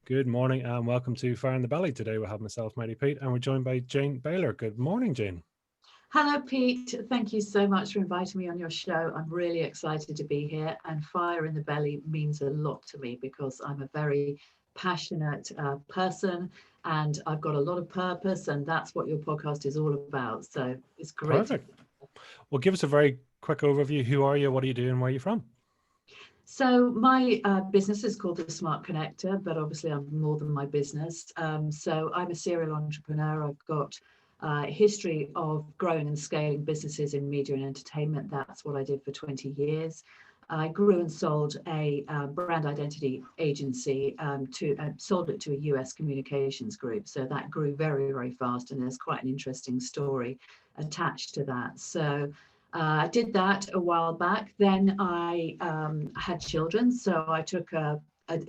Good morning and welcome to Fire in the Belly. Today we have myself, Mighty Pete, and we're joined by Jane Bayler. Good morning, Jane. Hello, Pete. Thank you so much for inviting me on your show. I'm really excited to be here, and Fire in the Belly means a lot to me because I'm a very passionate person and I've got a lot of purpose, and that's what your podcast is all about. So it's great to be Perfect. here. Well, give us a very quick overview. Who are you? What are you doing? Where are you from? So my business is called the Smart Connector, but obviously I'm more than my business. So I'm a serial entrepreneur. I've got a history of growing and scaling businesses in media and entertainment. That's what I did for 20 years. I grew and sold a brand identity agency sold it to a US communications group. So that grew very, very fast, and there's quite an interesting story attached to that. So I did that a while back. Then I had children, so I took a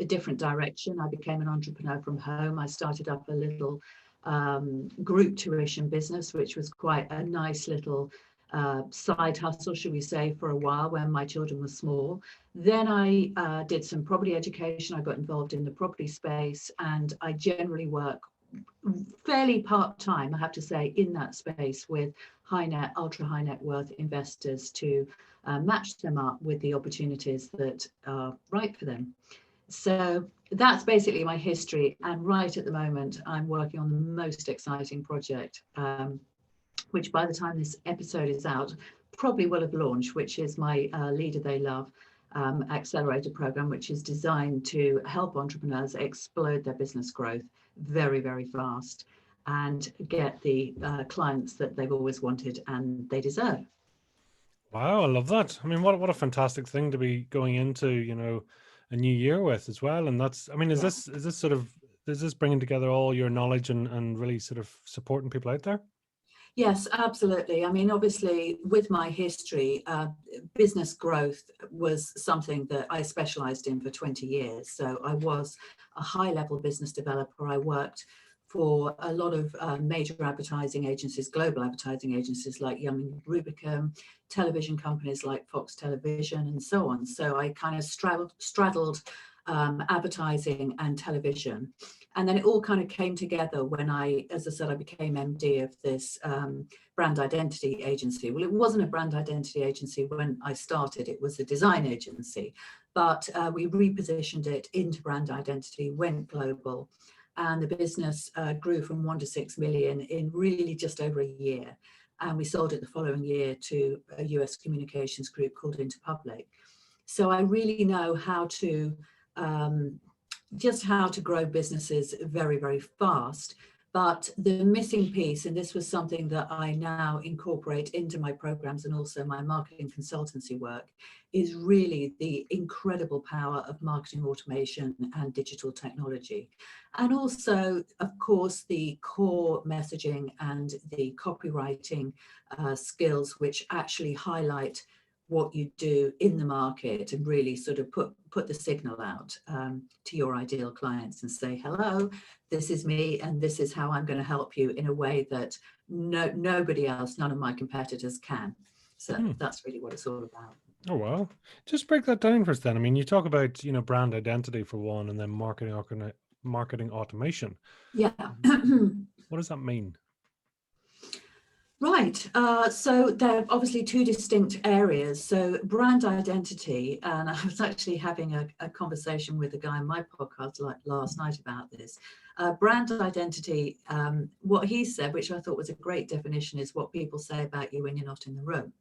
different direction. I became an entrepreneur from home. I started up a little group tuition business, which was quite a nice little side hustle, should we say, for a while when my children were small. Then I did some property education. I got involved in the property space, and I generally work fairly part-time, I have to say, in that space with ultra high net worth investors to match them up with the opportunities that are right for them. So that's basically my history. And right at the moment, I'm working on the most exciting project, which by the time this episode is out, probably will have launched, which is my Leader They Love accelerator program, which is designed to help entrepreneurs explode their business growth very, very fast and get the clients that they've always wanted and they deserve. Wow, I love that. I mean, what a fantastic thing to be going into, a new year with as well. And that's, I mean, Yeah. is this bringing together all your knowledge and really sort of supporting people out there? Yes, absolutely. I mean, obviously, with my history, business growth was something that I specialized in for 20 years. So I was a high-level business developer. I worked for a lot of major advertising agencies, global advertising agencies like Young and Rubicam, television companies like Fox Television, and so on. So I kind of straddled advertising and television. And then it all kind of came together when as I said, I became MD of this brand identity agency. Well, it wasn't a brand identity agency when I started, it was a design agency, but we repositioned it into brand identity, went global, and the business grew from 1 to 6 million in really just over a year. And we sold it the following year to a US communications group called Interpublic. So I really know how to just how to grow businesses very, very fast. But the missing piece, and this was something that I now incorporate into my programs and also my marketing consultancy work, is really the incredible power of marketing automation and digital technology. And also, of course, the core messaging and the copywriting skills, which actually highlight what you do in the market and really sort of put the signal out to your ideal clients and say, hello, this is me and this is how I'm going to help you in a way that nobody else, none of my competitors can. So that's really what it's all about. Oh, wow. Just break that down for us then. I mean, you talk about, brand identity for one, and then marketing automation. Yeah. What does that mean? Right. So there are obviously two distinct areas. So brand identity, and I was actually having a conversation with a guy on my podcast last night about this. Brand identity, what he said, which I thought was a great definition, is what people say about you when you're not in the room.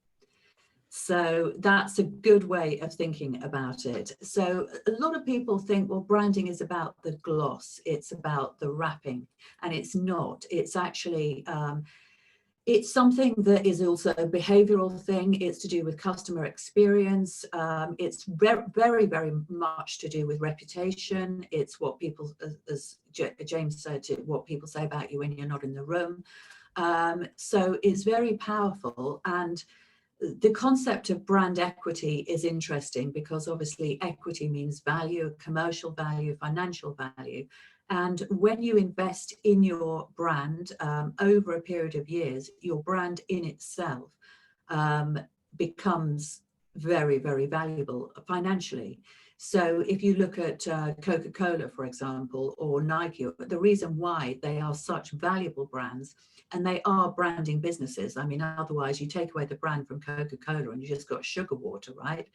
So that's a good way of thinking about it. So a lot of people think, well, branding is about the gloss, it's about the wrapping, and it's not. It's actually it's something that is also a behavioral thing. It's to do with customer experience. It's very, very, very much to do with reputation. It's what people, as James said, what people say about you when you're not in the room. So it's very powerful. And the concept of brand equity is interesting because obviously equity means value, commercial value, financial value. And when you invest in your brand over a period of years, your brand in itself becomes very, very valuable financially. So if you look at Coca-Cola, for example, or Nike, the reason why they are such valuable brands, and they are branding businesses. I mean, otherwise you take away the brand from Coca-Cola and you just got sugar water, right?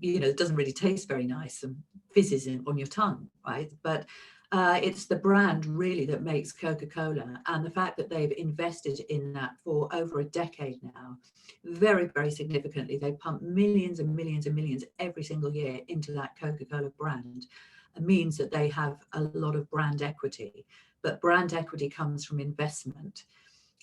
It doesn't really taste very nice and fizzes on your tongue, right? But it's the brand really that makes Coca-Cola, and the fact that they've invested in that for over a decade now, very, very significantly. They pump millions and millions and millions every single year into that Coca-Cola brand. It means that they have a lot of brand equity, but brand equity comes from investment.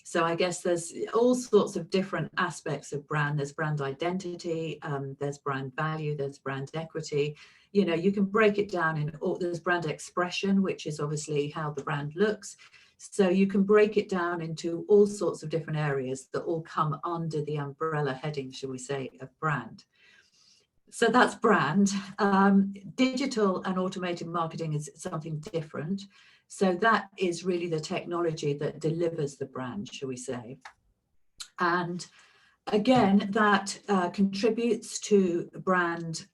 So I guess there's all sorts of different aspects of brand. There's brand identity, there's brand value, there's brand equity. You can break it down in all. There's brand expression, which is obviously how the brand looks. So you can break it down into all sorts of different areas that all come under the umbrella heading, shall we say, of brand. So that's brand. Digital and automated marketing is something different. So that is really the technology that delivers the brand, shall we say. And again, that contributes to brand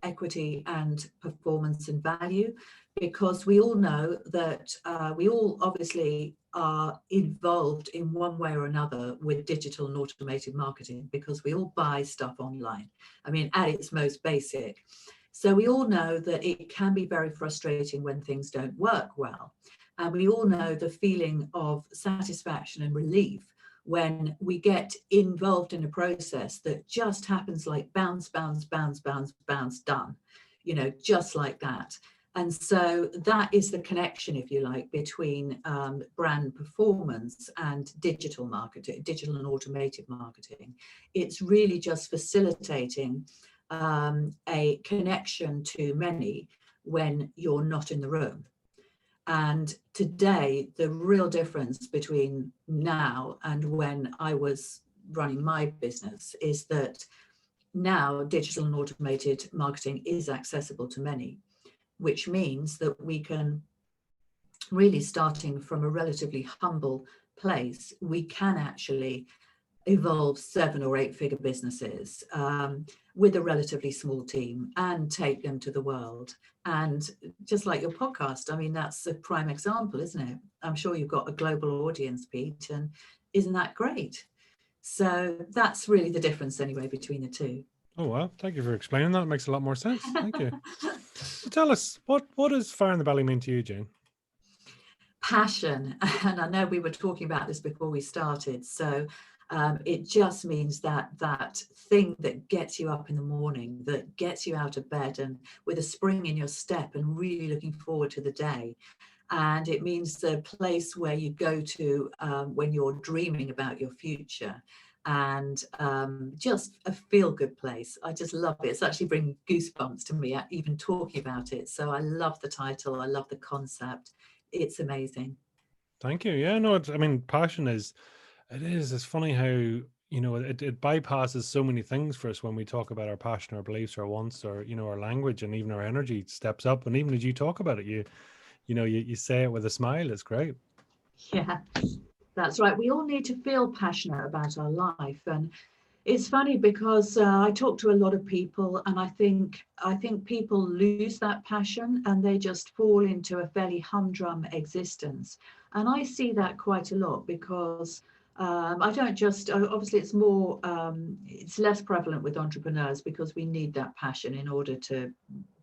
equity and performance and value, because we all know that we all obviously are involved in one way or another with digital and automated marketing, because we all buy stuff online. I mean, at its most basic. So we all know that it can be very frustrating when things don't work well. And we all know the feeling of satisfaction and relief when we get involved in a process that just happens like bounce, bounce, bounce, bounce, bounce, done, just like that. And so that is the connection, if you like, between brand performance and digital marketing, digital and automated marketing. It's really just facilitating a connection to many when you're not in the room. And today, the real difference between now and when I was running my business is that now digital and automated marketing is accessible to many, which means that we can really, starting from a relatively humble place, we can actually evolve 7 or 8 figure businesses with a relatively small team and take them to the world. And just like your podcast, I mean, that's a prime example, isn't it? I'm sure you've got a global audience, Pete, and isn't that great? So that's really the difference anyway between the two. Oh, well, thank you for explaining that. It makes a lot more sense. Thank you. So tell us, what does Fire in the Belly mean to you, Jane? Passion. And I know we were talking about this before we started. So it just means that thing that gets you up in the morning, that gets you out of bed and with a spring in your step and really looking forward to the day. And it means the place where you go to when you're dreaming about your future, and just a feel-good place. I just love it. It's actually bringing goosebumps to me even talking about it. So I love the title. I love the concept. It's amazing. Thank you. Yeah, no, passion it's funny how, it bypasses so many things for us when we talk about our passion, our beliefs, our wants, or, our language, and even our energy steps up. And even as you talk about it, you say it with a smile. It's great. Yeah, that's right. We all need to feel passionate about our life. And it's funny because I talk to a lot of people, and I think people lose that passion and they just fall into a fairly humdrum existence. And I see that quite a lot because I don't just, obviously it's more, it's less prevalent with entrepreneurs because we need that passion in order to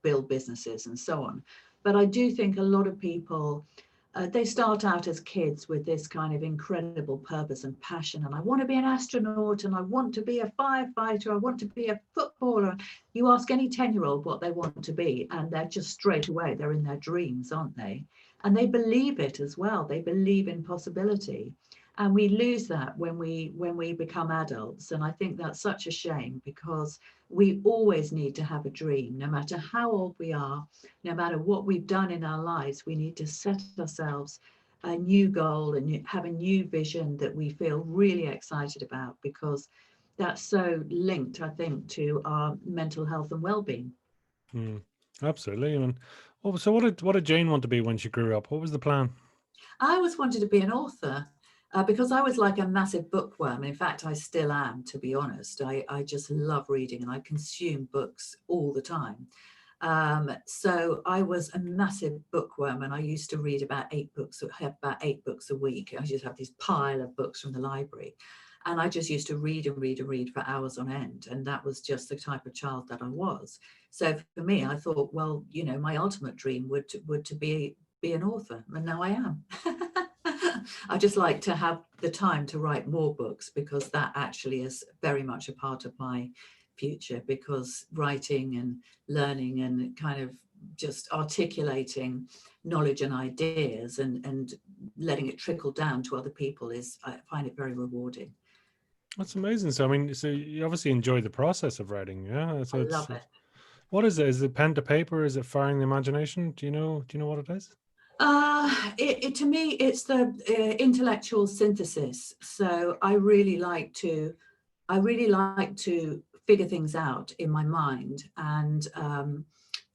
build businesses and so on. But I do think a lot of people, they start out as kids with this kind of incredible purpose and passion. And I want to be an astronaut, and I want to be a firefighter, I want to be a footballer. You ask any 10-year-old what they want to be, and they're just straight away, they're in their dreams, aren't they? And they believe it as well. They believe in possibility. And we lose that when we become adults. And I think that's such a shame, because we always need to have a dream, no matter how old we are, no matter what we've done in our lives. We need to set ourselves a new goal and have a new vision that we feel really excited about, because that's so linked, I think, to our mental health and well-being. Absolutely. So what did Jane want to be when she grew up? What was the plan? I always wanted to be an author. Because I was like a massive bookworm. In fact, I still am, to be honest. I just love reading, and I consume books all the time. So I was a massive bookworm, and I used to read about 8 books, have about 8 books a week. I just have this pile of books from the library. And I just used to read and read and read for hours on end. And that was just the type of child that I was. So for me, I thought, well, my ultimate dream would to be an author. And now I am. I just like to have the time to write more books, because that actually is very much a part of my future, because writing and learning and kind of just articulating knowledge and ideas and letting it trickle down to other people I find it very rewarding. That's amazing. So, I mean, so you obviously enjoy the process of writing, yeah? I So love it. what is it? Is it pen to paper? Is it firing the imagination? Do you know what it is? To me, it's the intellectual synthesis. So I really like to figure things out in my mind, and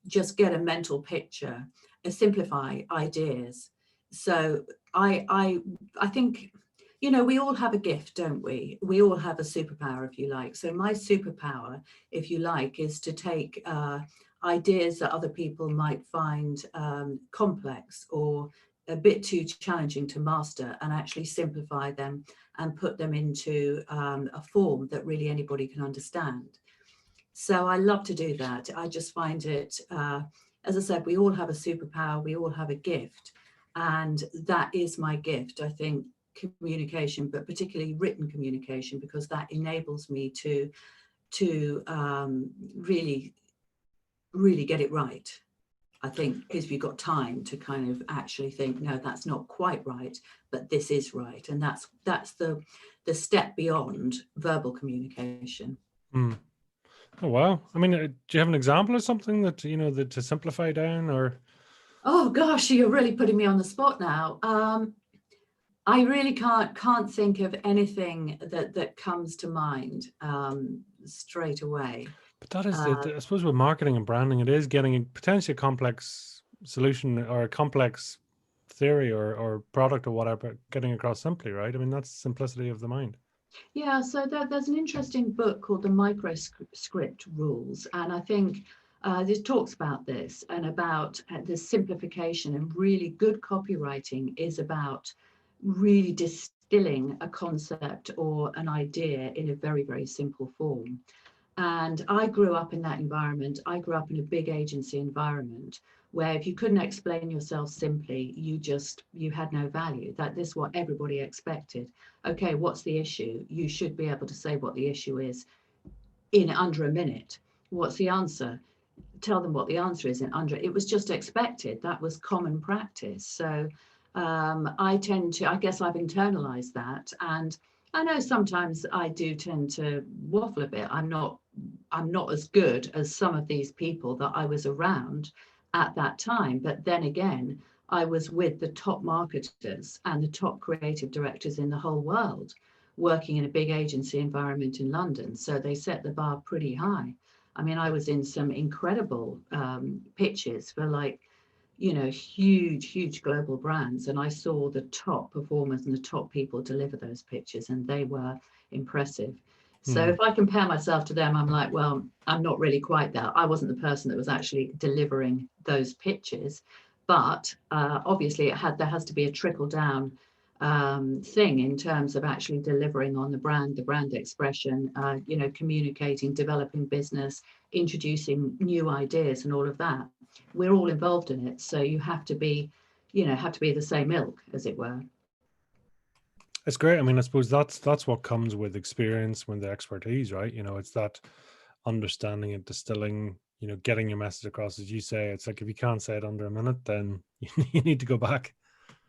just get a mental picture, simplify ideas. So I think, we all have a gift, don't we? We all have a superpower, if you like. So my superpower, if you like, is to take ideas that other people might find complex or a bit too challenging to master, and actually simplify them and put them into a form that really anybody can understand. So I love to do that. I just find it, as I said, we all have a superpower, we all have a gift. And that is my gift, I think, communication, but particularly written communication, because that enables me to really, really get it right. I think because you've got time to kind of actually think, no, that's not quite right, but this is right. And that's the step beyond verbal communication. Mm. Oh, wow. I mean, do you have an example of something that, that to simplify down, or? Oh gosh, you're really putting me on the spot now. I really can't think of anything that comes to mind straight away. But that is I suppose with marketing and branding, it is getting a potentially a complex solution or a complex theory or product or whatever, getting across simply, right? I mean, that's simplicity of the mind. Yeah, so there's an interesting book called The Microscript Rules, and I think this talks about this and about the simplification, and really good copywriting is about really distilling a concept or an idea in a very, very simple form. And I grew up in that environment. I grew up in a big agency environment where if you couldn't explain yourself simply, you had no value. That this is what everybody expected. Okay, what's the issue? You should be able to say what the issue is in under a minute. What's the answer? Tell them what the answer is in under. It was just expected. That was common practice. So I guess I've internalized that. And I know sometimes I do tend to waffle a bit. I'm not as good as some of these people that I was around at that time. But then again, I was with the top marketers and the top creative directors in the whole world, working in a big agency environment in London. So they set the bar pretty high. I mean, I was in some incredible pitches for huge global brands. And I saw the top performers and the top people deliver those pitches, and they were impressive. So if I compare myself to them, I'm like, well, I'm not really quite there. I wasn't the person that was actually delivering those pitches, but obviously there has to be a trickle down thing in terms of actually delivering on the brand expression, communicating, developing business, introducing new ideas and all of that. We're all involved in it. So you have to be the same ilk, as it were. It's great. I mean, I suppose that's what comes with experience, with the expertise, right? It's that understanding and distilling, getting your message across. As you say, it's like if you can't say it under a minute, then you need to go back.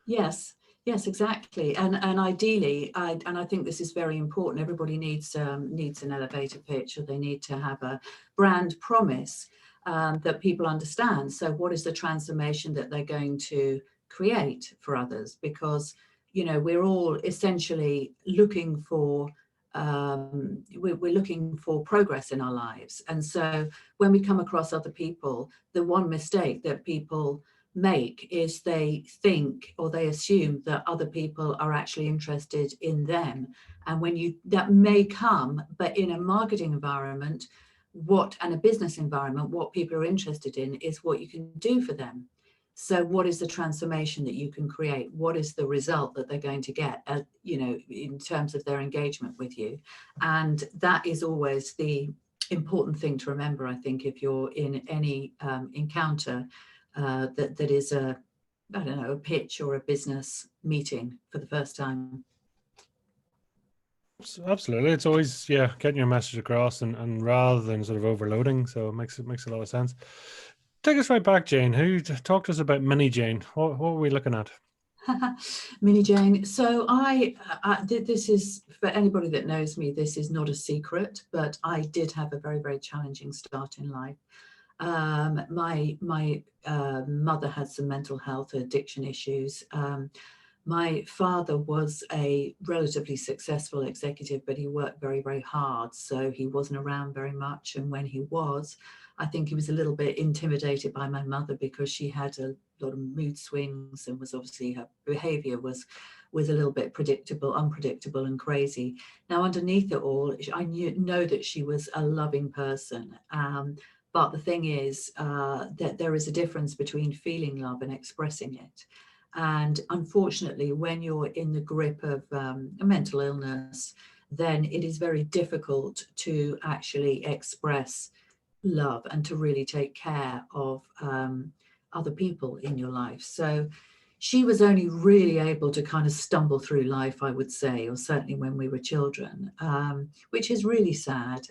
Yes, exactly. And ideally, I think this is very important. Everybody needs an elevator pitch, or they need to have a brand promise that people understand. So what is the transformation that they're going to create for others? Because we're all essentially looking for we're looking for progress in our lives. And so when we come across other people, the one mistake that people make is they think or they assume that other people are actually interested in them. And that may come, but in a marketing environment, and a business environment, what people are interested in is what you can do for them. So what is the transformation that you can create? What is the result that they're going to get, in terms of their engagement with you? And that is always the important thing to remember, I think, if you're in any encounter that is a pitch or a business meeting for the first time. Absolutely, it's always getting your message across, and rather than sort of overloading. So it makes a lot of sense. Take us right back, Jane. Talk to us about Mini Jane? What were we looking at? Mini Jane. So this is, for anybody that knows me, this is not a secret, but I did have a very, very challenging start in life. My mother had some mental health addiction issues. My father was a relatively successful executive, but he worked very, very hard. So he wasn't around very much. And when he was, I think he was a little bit intimidated by my mother because she had a lot of mood swings, and was obviously, her behavior was a little bit unpredictable and crazy. Now, underneath it all, I know that she was a loving person. But the thing is that there is a difference between feeling love and expressing it. And unfortunately, when you're in the grip of a mental illness, then it is very difficult to actually express love and to really take care of other people in your life. So she was only really able to kind of stumble through life, I would say, or certainly when we were children, which is really sad.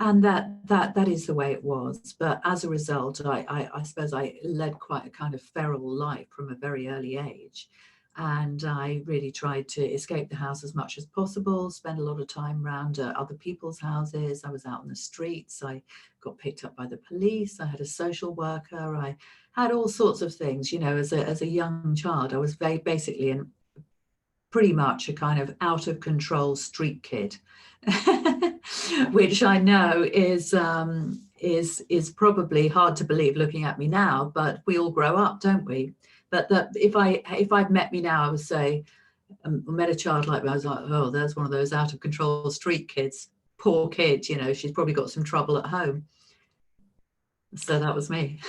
And that is the way it was. But as a result, I suppose I led quite a kind of feral life from a very early age. And I really tried to escape the house as much as possible, spend a lot of time around other people's houses. I was out on the streets. I got picked up by the police. I had a social worker. I had all sorts of things, as a young child. I was basically pretty much a kind of out of control street kid. Which I know is probably hard to believe looking at me now, but we all grow up, don't we? But that if I'd met me now, I would say, met a child like me, I was like, oh, there's one of those out of control street kids. Poor kid, she's probably got some trouble at home. So that was me.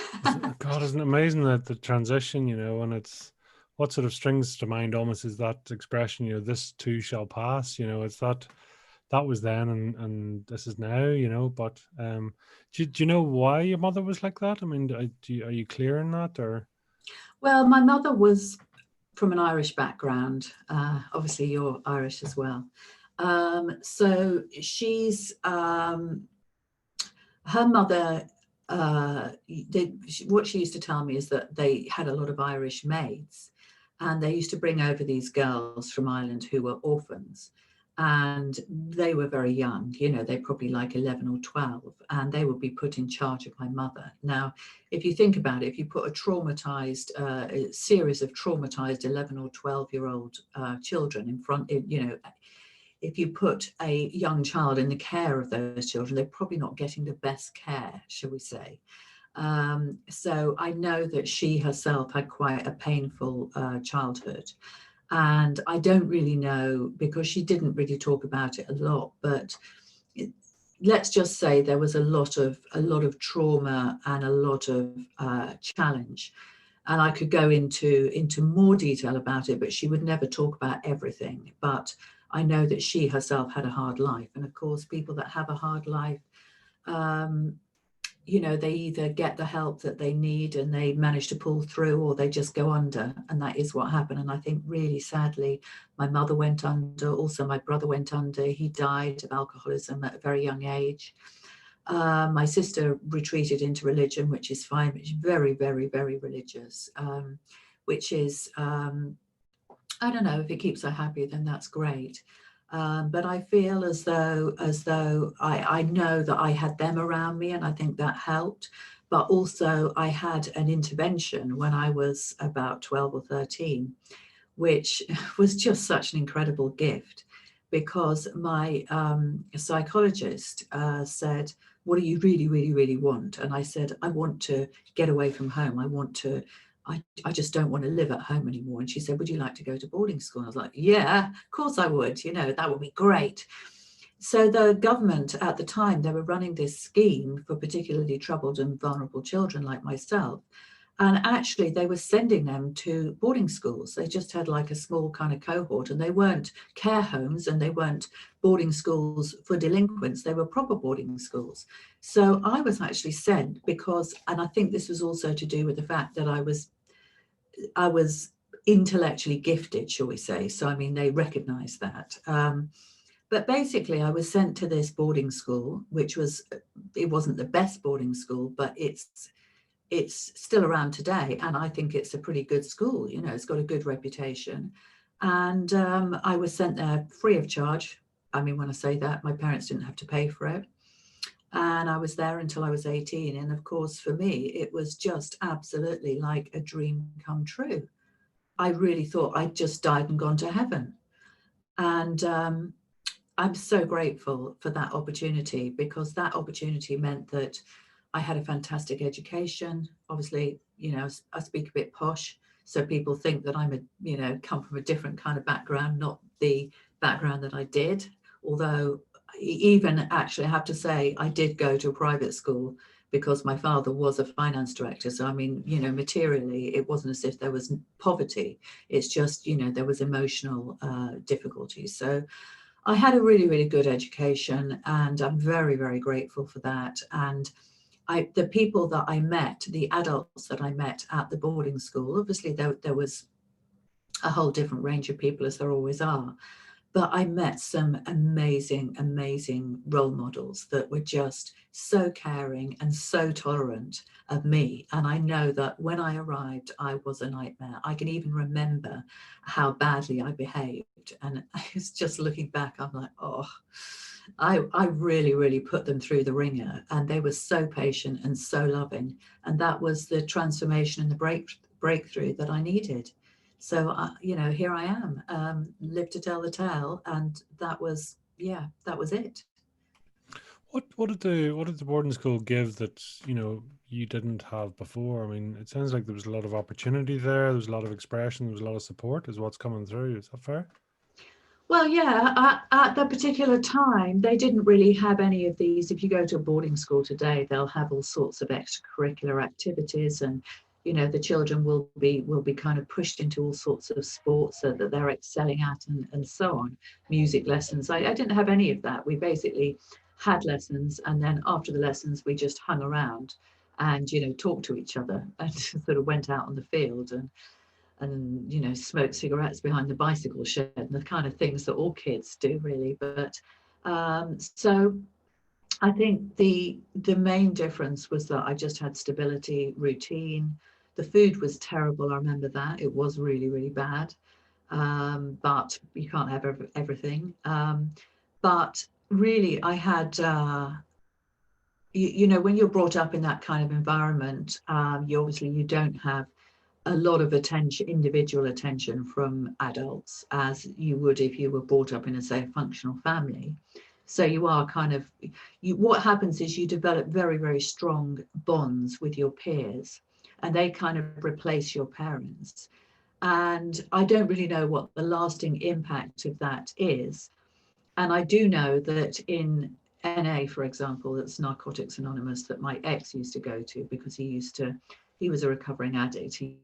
God, isn't it amazing that the transition, and it's what sort of strings to mind almost is that expression, this too shall pass, it's that was then and this is now, but do you know why your mother was like that? I mean, are you clear in that, or? Well, my mother was from an Irish background. Obviously you're Irish as well. So she's, her mother, what she used to tell me is that they had a lot of Irish maids, and they used to bring over these girls from Ireland who were orphans. And they were very young, they probably like 11 or 12, and they would be put in charge of my mother. Now, if you think about it, if you put a series of traumatized 11 or 12-year-old children in front, if you put a young child in the care of those children, they're probably not getting the best care, shall we say. So I know that she herself had quite a painful childhood. And I don't really know, because she didn't really talk about it a lot, but let's just say there was a lot of trauma and a lot of challenge. And I could go into more detail about it, but she would never talk about everything. But I know that she herself had a hard life. And of course, people that have a hard life, they either get the help that they need and they manage to pull through, or they just go under. And that is what happened. And I think really sadly, my mother went under. Also, my brother went under. He died of alcoholism at a very young age. My sister retreated into religion, which is fine. It's very, very, very religious, which is, I don't know, if it keeps her happy, then that's great. But I feel as though I know that I had them around me, and I think that helped. But also I had an intervention when I was about 12 or 13, which was just such an incredible gift, because my psychologist said, what do you really, really, really want? And I said, I want to get away from home. I just don't want to live at home anymore. And she said, would you like to go to boarding school? And I was like, yeah, of course I would, that would be great. So the government at the time, they were running this scheme for particularly troubled and vulnerable children like myself. And actually, they were sending them to boarding schools. They just had like a small kind of cohort, and they weren't care homes and they weren't boarding schools for delinquents. They were proper boarding schools. So I was actually sent because, and I think this was also to do with the fact that I was intellectually gifted, shall we say. So, I mean, they recognized that. But basically, I was sent to this boarding school, which was, it wasn't the best boarding school, but it's still around today, and I think it's a pretty good school. You know, it's got a good reputation. And I was sent there free of charge. I mean, when I say that, my parents didn't have to pay for it. And I was there until I was 18. And of course, for me, it was just absolutely like a dream come true. I really thought I'd just died and gone to heaven. And I'm so grateful for that opportunity, because that opportunity meant that I had a fantastic education. Obviously, you know, I speak a bit posh, so people think that I'm come from a different kind of background, not the background that I did. Although, even actually, I have to say, I did go to a private school because my father was a finance director. So, I mean, you know, materially, it wasn't as if there was poverty. It's just, you know, there was emotional difficulties. So, I had a really, really good education, and I'm very, very grateful for that. And the people that I met, the adults that I met at the boarding school, obviously there was a whole different range of people, as there always are. But I met some amazing, amazing role models that were just so caring and so tolerant of me. And I know that when I arrived, I was a nightmare. I can even remember how badly I behaved. And I was just looking back, I'm like, oh, I really, really put them through the ringer. And they were so patient and so loving. And that was the transformation and the breakthrough that I needed. So, you know, here I am, live to tell the tale, and that was, yeah, that was it. What did the boarding school give that you didn't have before? I mean, it sounds like there was a lot of opportunity there. There was a lot of expression. There was a lot of support. Is what's coming through? Is that fair? Well, yeah, at that particular time, they didn't really have any of these. If you go to a boarding school today, they'll have all sorts of extracurricular activities, and you know, the children will be kind of pushed into all sorts of sports that they're excelling at, and so on. Music lessons. I didn't have any of that. We basically had lessons, and then after the lessons, we just hung around and talked to each other and sort of went out on the field and smoke cigarettes behind the bicycle shed, and the kind of things that all kids do, really. But so I think the main difference was that I just had stability, routine. The food was terrible. I remember that. It was really, really bad. But you can't have everything. But really, I had, when you're brought up in that kind of environment, you don't have a lot of attention, individual attention from adults, as you would if you were brought up in a, say, a functional family. So you are kind of, what happens is you develop very, very strong bonds with your peers, and they kind of replace your parents. And I don't really know what the lasting impact of that is. And I do know that in NA, for example, that's Narcotics Anonymous, that my ex used to go to, because he was a recovering addict. He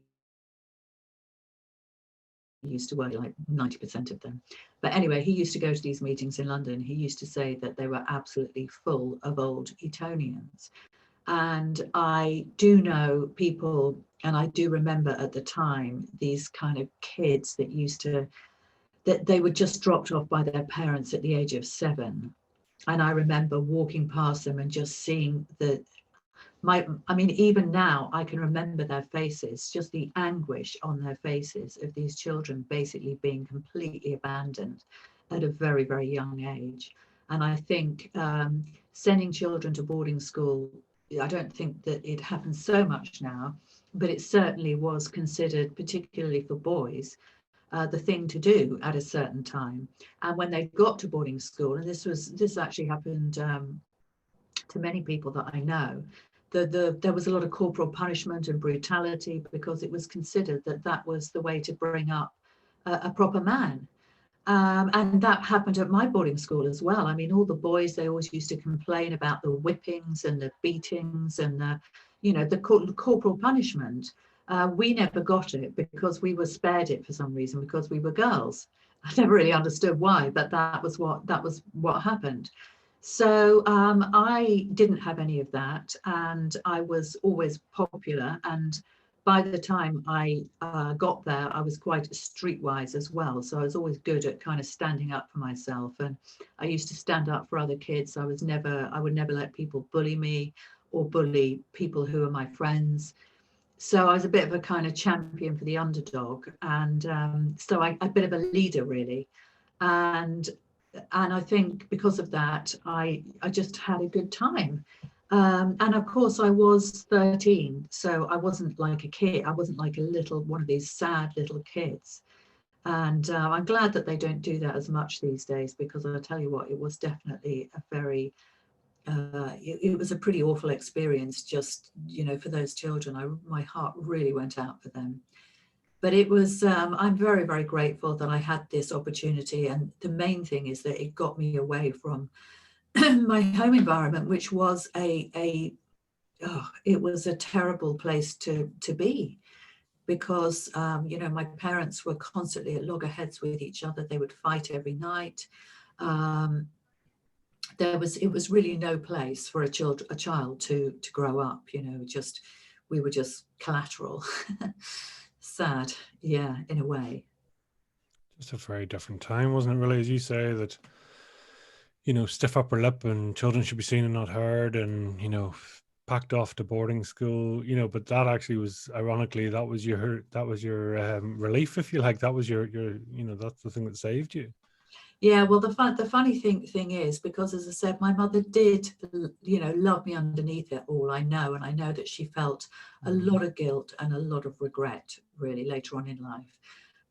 used to work like 90% of them. But anyway, he used to go to these meetings in London. He used to say that they were absolutely full of old Etonians. And I do know people, and I do remember at the time, these kind of kids that they were just dropped off by their parents at the age of 7. And I remember walking past them and just seeing even now I can remember their faces, just the anguish on their faces of these children basically being completely abandoned at a very, very young age. And I think sending children to boarding school, I don't think that it happens so much now, but it certainly was considered, particularly for boys, the thing to do at a certain time. And when they got to boarding school, and this actually happened to many people that I know, there was a lot of corporal punishment and brutality, because it was considered that that was the way to bring up a proper man. And that happened at my boarding school as well. I mean, all the boys, they always used to complain about the whippings and the beatings and the, the corporal punishment. We never got it because we were spared it for some reason, because we were girls. I never really understood why, but that was what happened. So I didn't have any of that, and I was always popular. And by the time I got there, I was quite streetwise as well. So I was always good at kind of standing up for myself. And I used to stand up for other kids. I would never let people bully me or bully people who are my friends. So I was a bit of a kind of champion for the underdog. And so a bit of a leader, really. And I think because of that, I just had a good time. And of course, I was 13, so I wasn't like a kid. I wasn't like one of these sad little kids. And I'm glad that they don't do that as much these days, because I'll tell you what, it was definitely it was a pretty awful experience, just, for those children. My heart really went out for them. But it was, I'm very, very grateful that I had this opportunity. And the main thing is that it got me away from my home environment, which was it was a terrible place to be, because my parents were constantly at loggerheads with each other. They would fight every night. It was really no place for a child to grow up. We were just collateral. Sad, yeah, in a way. Just a very different time, wasn't it, really, as you say, that stiff upper lip and children should be seen and not heard, and packed off to boarding school, but that actually was, ironically, that was your relief, if you like. That was your that's the thing that saved you. Yeah, well, the funny thing is, because as I said, my mother did, love me underneath it all. I know, and I know that she felt a lot of guilt and a lot of regret, really, later on in life.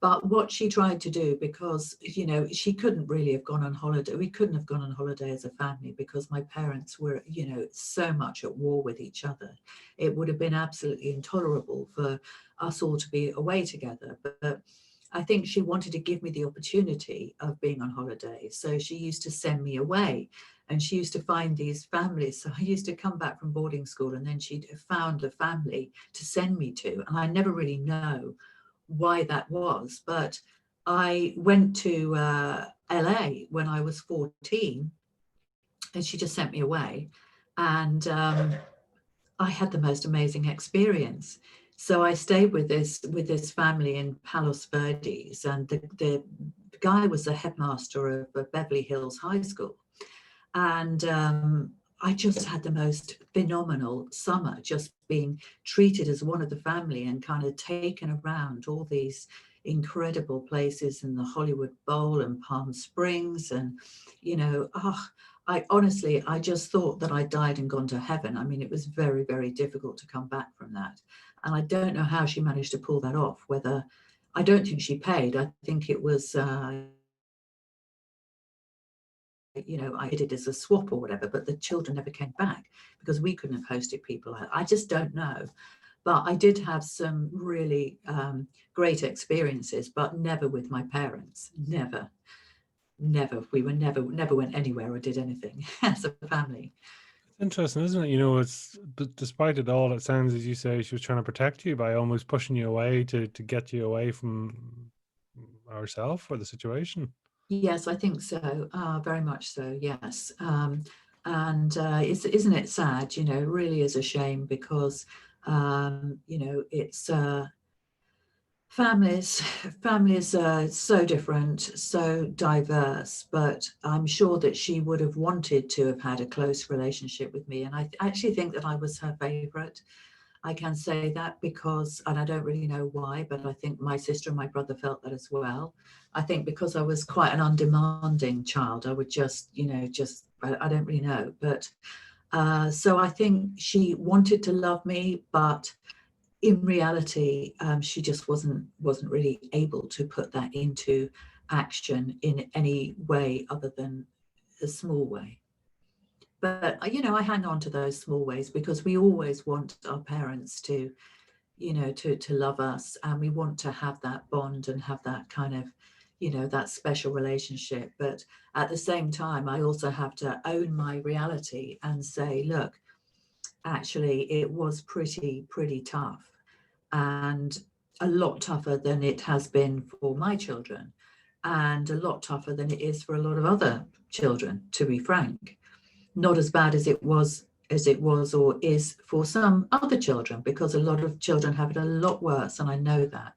But what she tried to do, because, she couldn't really have gone on holiday. We couldn't have gone on holiday as a family, because my parents were, so much at war with each other. It would have been absolutely intolerable for us all to be away together. But I think she wanted to give me the opportunity of being on holiday. So she used to send me away, and she used to find these families. So I used to come back from boarding school, and then she'd found a family to send me to. And I never really know why that was, but I went to LA when I was 14, and she just sent me away. And I had the most amazing experience. So I stayed with this family in Palos Verdes, and the guy was the headmaster of Beverly Hills High School. And I just had the most phenomenal summer, just being treated as one of the family and kind of taken around all these incredible places in the Hollywood Bowl and Palm Springs. And, I just thought that I died and gone to heaven. I mean, it was very, very difficult to come back from that. And I don't know how she managed to pull that off, I don't think she paid. I think it was, I did it as a swap or whatever, but the children never came back because we couldn't have hosted people. I just don't know. But I did have some really great experiences, but never with my parents. Never. We were never went anywhere or did anything as a family. Interesting, isn't it? But despite it all, it sounds, as you say, she was trying to protect you by almost pushing you away to get you away from ourself or the situation. Yes, I think so. Very much so. Yes. And isn't it sad? It really is a shame, because it's families are so different, so diverse. But I'm sure that she would have wanted to have had a close relationship with me, and I actually think that I was her favorite. I can say that because, and I don't really know why, but I think my sister and my brother felt that as well. I think because I was quite an undemanding child, I would I don't really know. But so I think she wanted to love me, but in reality, she just wasn't really able to put that into action in any way other than a small way. But I hang on to those small ways, because we always want our parents to love us, and we want to have that bond and have that kind of you know, that special relationship. But at the same time, I also have to own my reality and say, look, actually, it was pretty tough, and a lot tougher than it has been for my children, and a lot tougher than it is for a lot of other children, to be frank. Not as bad as it was or is for some other children, because a lot of children have it a lot worse, and I know that.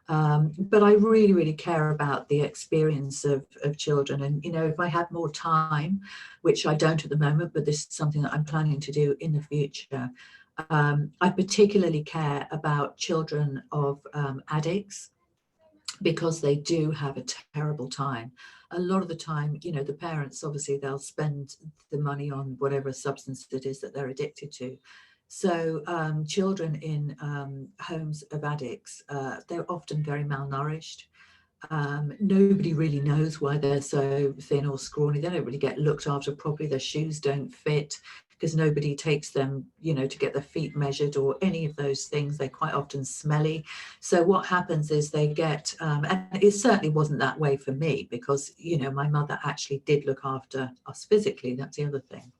But I really care about the experience of children. And, you know, if I had more time, which I don't at the moment, but this is something that I'm planning to do in the future, I particularly care about children of addicts, because they do have a terrible time. A lot of the time, you know, the parents, obviously, they'll spend the money on whatever substance it is that they're addicted to. So children in homes of addicts, they're often very malnourished. Nobody really knows why they're so thin or scrawny. They don't really get looked after properly. Their shoes don't fit because nobody takes them, you know, to get their feet measured or any of those things. They're quite often smelly. So what happens is they get, and it certainly wasn't that way for me, because, you know, my mother actually did look after us physically. That's the other thing.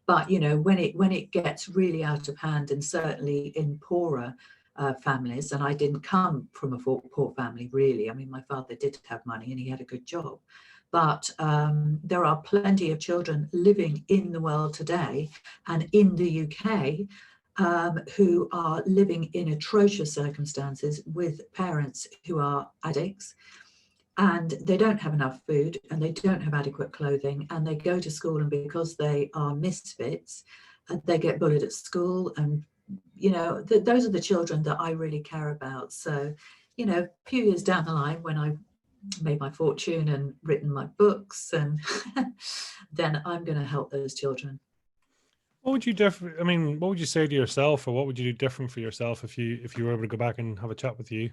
But, you know, when it gets really out of hand, and certainly in poorer families, and I didn't come from a poor family, really. I mean, my father did have money and he had a good job. But there are plenty of children living in the world today and in the UK who are living in atrocious circumstances with parents who are addicts, and they don't have enough food and they don't have adequate clothing, and they go to school, and because they are misfits, they get bullied at school. And, you know, those are the children that I really care about. So, you know, a few years down the line, when I've made my fortune and written my books, and then I'm going to help those children. What would you I mean, what would you say to yourself, or what would you do different for yourself if you were able to go back and have a chat with you?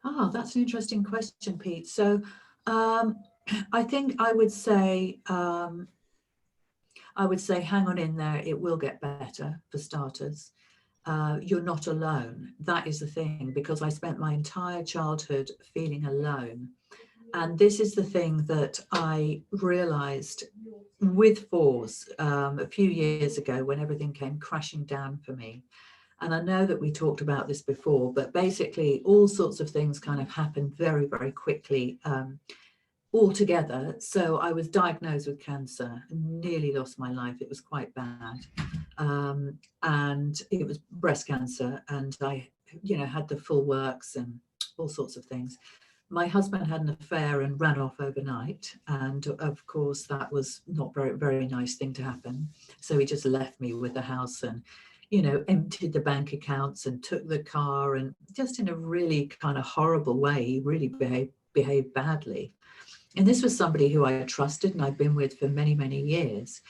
Ah, that's an interesting question, Pete. So I think I would say hang on in there. It will get better, for starters. You're not alone. That is the thing, because I spent my entire childhood feeling alone. And this is the thing that I realized with force a few years ago, when everything came crashing down for me. And I know that we talked about this before, but basically all sorts of things kind of happened very quickly all together. So I was diagnosed with cancer and nearly lost my life. It was quite bad. And it was breast cancer. And I, you know, had the full works and all sorts of things. My husband had an affair and ran off overnight. And of course, that was not very nice thing to happen. So he just left me with the house and, you know, emptied the bank accounts and took the car, and just in a really kind of horrible way. He really behaved badly. And this was somebody who I trusted and I'd been with for many years.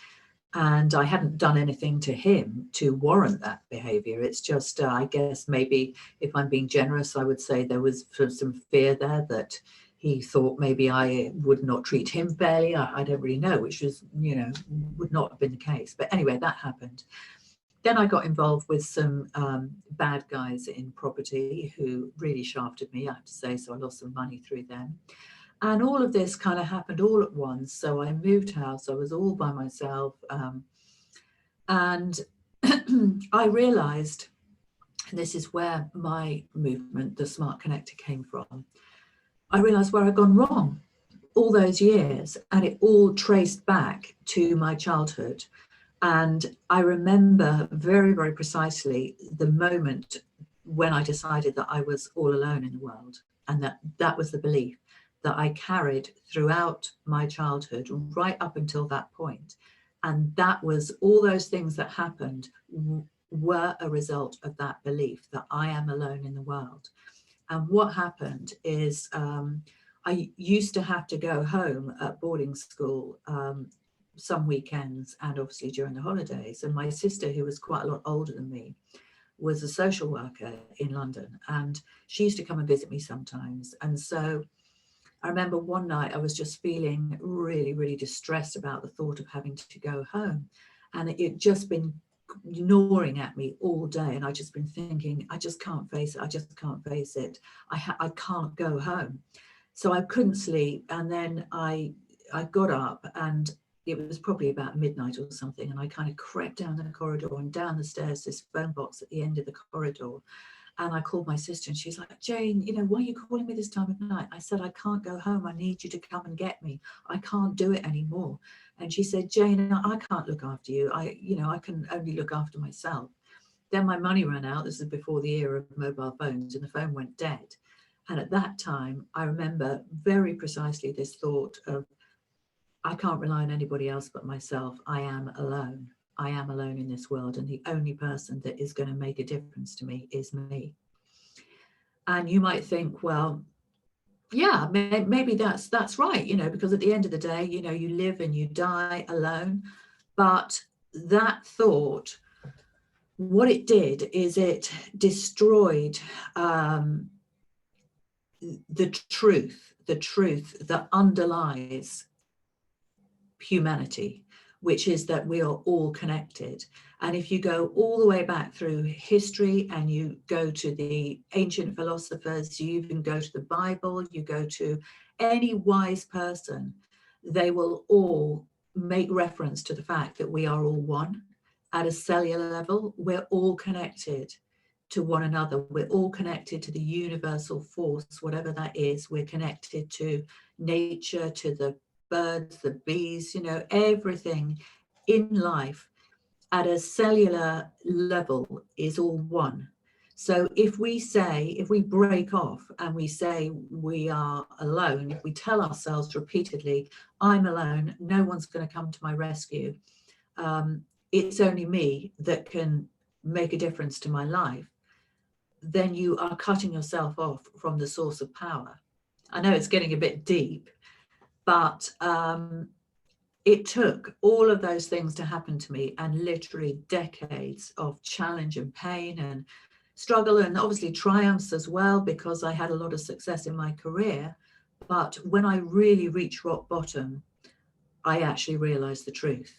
And I hadn't done anything to him to warrant that behavior. It's just, I guess maybe if I'm being generous, I would say there was some fear there that he thought maybe I would not treat him fairly. I don't really know, which was, you know, would not have been the case. But anyway, that happened. Then I got involved with some bad guys in property who really shafted me, I have to say. So I lost some money through them. And all of this kind of happened all at once. So I moved house. I was all by myself. And I realized, and this is where my movement, the Smart Connector, came from. I realized where I'd gone wrong all those years, and it all traced back to my childhood. And I remember very precisely the moment when I decided that I was all alone in the world, and that was the belief that I carried throughout my childhood, right up until that point. And that was all those things that happened were a result of that belief that I am alone in the world. And what happened is I used to have to go home at boarding school some weekends and obviously during the holidays. And my sister, who was quite a lot older than me, was a social worker in London, and she used to come and visit me sometimes. And so I remember one night I was just feeling really distressed about the thought of having to go home, and it just been gnawing at me all day. And I just been thinking, I just can't face it. I just can't face it. I can't go home. So I couldn't sleep. And then I got up, and it was probably about midnight or something. And I kind of crept down the corridor and down the stairs, this phone box at the end of the corridor. And I called my sister, and she's like, Jane, you know, why are you calling me this time of night? I said, I can't go home. I need you to come and get me. I can't do it anymore. And she said, Jane, I can't look after you. I can only look after myself. Then my money ran out. This is before the era of mobile phones, and the phone went dead. And at that time, I remember very precisely this thought of, I can't rely on anybody else but myself. I am alone. I am alone in this world, and the only person that is going to make a difference to me is me. And you might think, well, yeah, maybe that's right, you know, because at the end of the day, you know, you live and you die alone. But that thought, what it did is it destroyed the truth that underlies humanity, which is that we are all connected. And if you go all the way back through history and you go to the ancient philosophers, you even go to the Bible, you go to any wise person, they will all make reference to the fact that we are all one. At a cellular level, we're all connected to one another. We're all connected to the universal force, whatever that is. We're connected to nature, to the birds, the bees, you know, everything in life at a cellular level is all one. So if we break off and we say we are alone, if we tell ourselves repeatedly, I'm alone, no one's going to come to my rescue, it's only me that can make a difference to my life, then you are cutting yourself off from the source of power. I know it's getting a bit deep, but it took all of those things to happen to me, and literally decades of challenge and pain and struggle, and obviously triumphs as well, because I had a lot of success in my career. But when I really reached rock bottom, I actually realized the truth.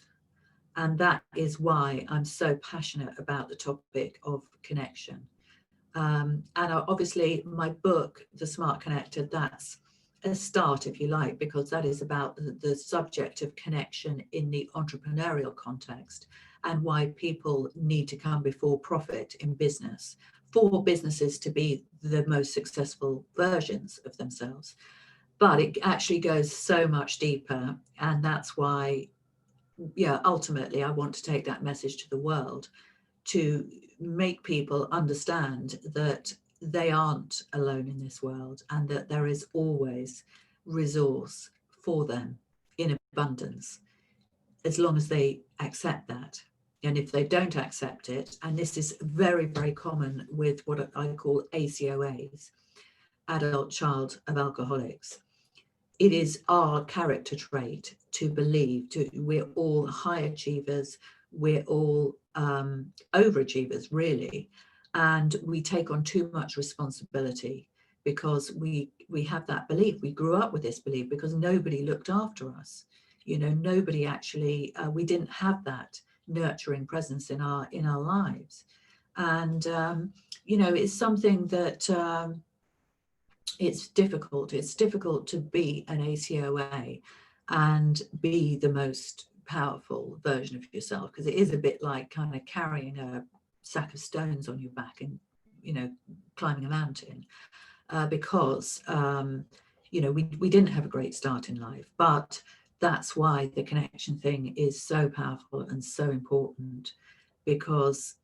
And that is why I'm so passionate about the topic of connection. And obviously my book, The Smart Connector, that's a start, if you like, because that is about the subject of connection in the entrepreneurial context, and why people need to come before profit in business for businesses to be the most successful versions of themselves. But it actually goes so much deeper, and that's why, yeah, ultimately I want to take that message to the world, to make people understand that they aren't alone in this world, and that there is always resource for them in abundance, as long as they accept that. And if they don't accept it, and this is very, very common with what I call ACOAs, adult child of alcoholics, it is our character trait to believe we're all high achievers, we're all overachievers, really, and we take on too much responsibility because we have that belief. We grew up with this belief because nobody looked after us. You know, nobody actually, we didn't have that nurturing presence in our lives. And you know, it's something that it's difficult to be an ACOA and be the most powerful version of yourself, because it is a bit like kind of carrying a sack of stones on your back and, you know, climbing a mountain, because you know, we didn't have a great start in life. But that's why the connection thing is so powerful and so important, because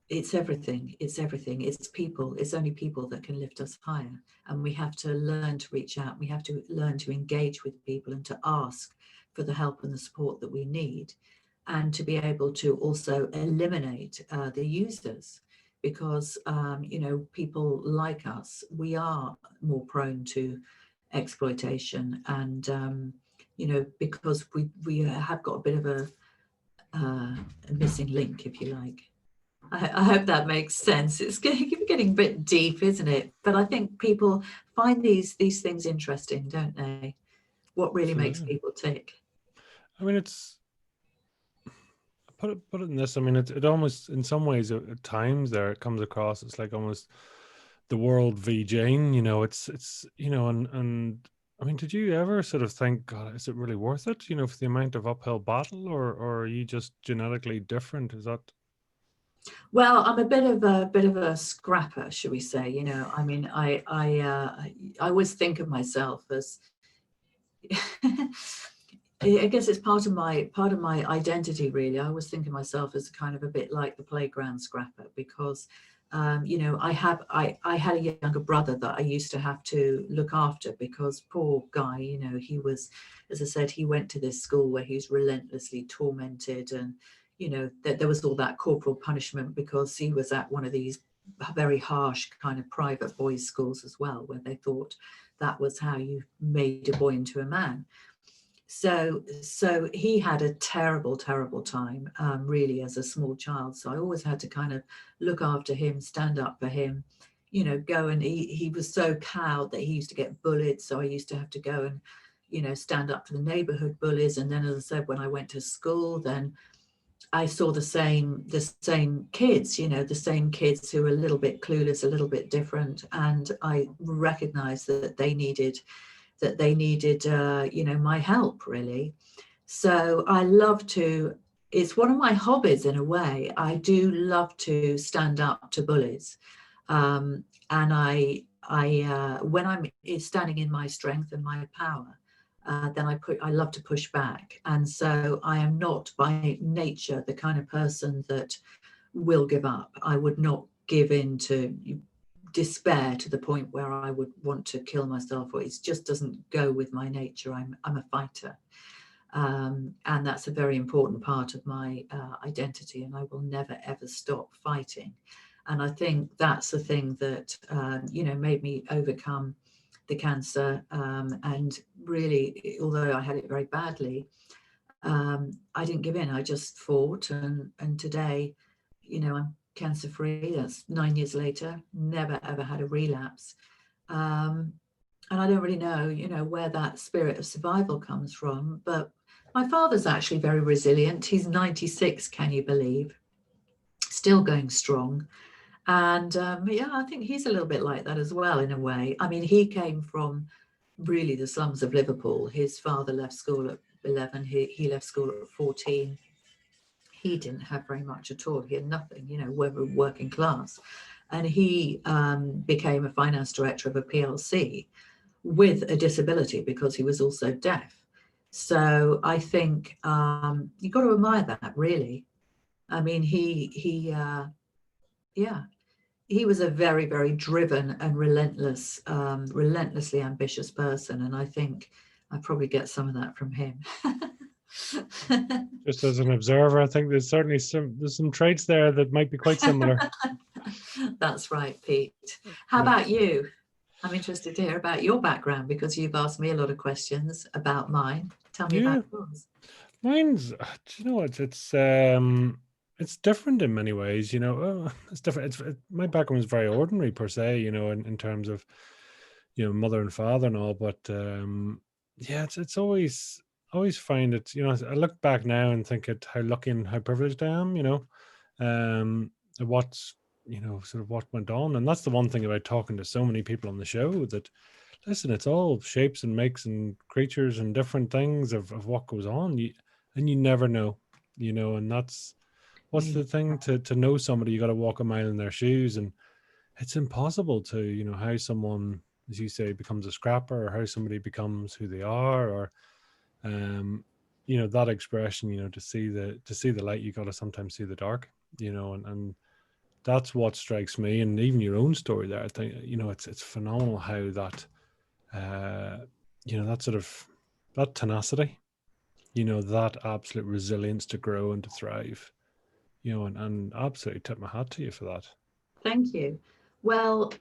it's everything. It's people. It's only people that can lift us higher. And we have to learn to reach out. We have to learn to engage with people and to ask for the help and the support that we need, and to be able to also eliminate the users, because you know, people like us, we are more prone to exploitation, and you know, because we have got a bit of a missing link, if you like. I hope that makes sense. It's getting a bit deep, isn't it? But I think people find these things interesting, don't they? What really makes Absolutely. people tick. I mean, it's put it in this. I mean, it almost, in some ways, at times there, it comes across, it's like almost the world v Jane, it's and I mean, did you ever sort of think, God, is it really worth it, for the amount of uphill battle, or are you just genetically different? Is that? Well, I'm a bit of a scrapper, should we say? I mean, I always think of myself as I guess it's part of my identity, really. I always think of myself as kind of a bit like the playground scrapper, because I had a younger brother that I used to have to look after, because poor guy, he was, as I said, he went to this school where he was relentlessly tormented, and that there was all that corporal punishment because he was at one of these very harsh kind of private boys' schools as well, where they thought that was how you made a boy into a man. So he had a terrible, terrible time, really, as a small child. So I always had to kind of look after him, stand up for him, go, and he was so cowed that he used to get bullied. So I used to have to go and, stand up to the neighborhood bullies. And then, as I said, when I went to school, then I saw the same kids, the same kids who were a little bit clueless, a little bit different. And I recognized that they needed my help, really. So I love to, it's one of my hobbies in a way. I do love to stand up to bullies. And when I'm standing in my strength and my power, then I love to push back. And so I am not by nature the kind of person that will give up. I would not give in to despair to the point where I would want to kill myself, or it just doesn't go with my nature. I'm a fighter, and that's a very important part of my identity, and I will never ever stop fighting. And I think that's the thing that made me overcome the cancer, and really, although I had it very badly, I didn't give in. I just fought, and today, I'm cancer free. That's 9 years later. Never ever had a relapse, and I don't really know, where that spirit of survival comes from. But my father's actually very resilient. He's 96. Can you believe? Still going strong. And yeah, I think he's a little bit like that as well, in a way. I mean, he came from really the slums of Liverpool. His father left school at 11. He left school at 14. He didn't have very much at all. He had nothing, we were working class. And he became a finance director of a PLC with a disability because he was also deaf. So I think you've got to admire that, really. I mean, yeah, he was a very, very driven and relentlessly ambitious person. And I think I probably get some of that from him. Just as an observer, I think there's certainly some traits there that might be quite similar. That's right, Pete. How about you? I'm interested to hear about your background, because you've asked me a lot of questions about mine. Tell me about yours. Mine's, it's different in many ways. It's different. My background is very ordinary per se. In terms of mother and father and all. But yeah, it's always find it. I look back now and think at how lucky and how privileged I am. What's sort of what went on, and that's the one thing about talking to so many people on the show, that listen, it's all shapes and makes and creatures and different things of what goes on. And you never know, and what's the thing, to know somebody, you got to walk a mile in their shoes, and it's impossible to, how someone, as you say, becomes a scrapper, or how somebody becomes who they are, or that expression, to see the light, you got to sometimes see the dark, and that's what strikes me. And even your own story there, I think, it's phenomenal how that that sort of, that tenacity, that absolute resilience to grow and to thrive, and absolutely tip my hat to you for that. Thank you. Well,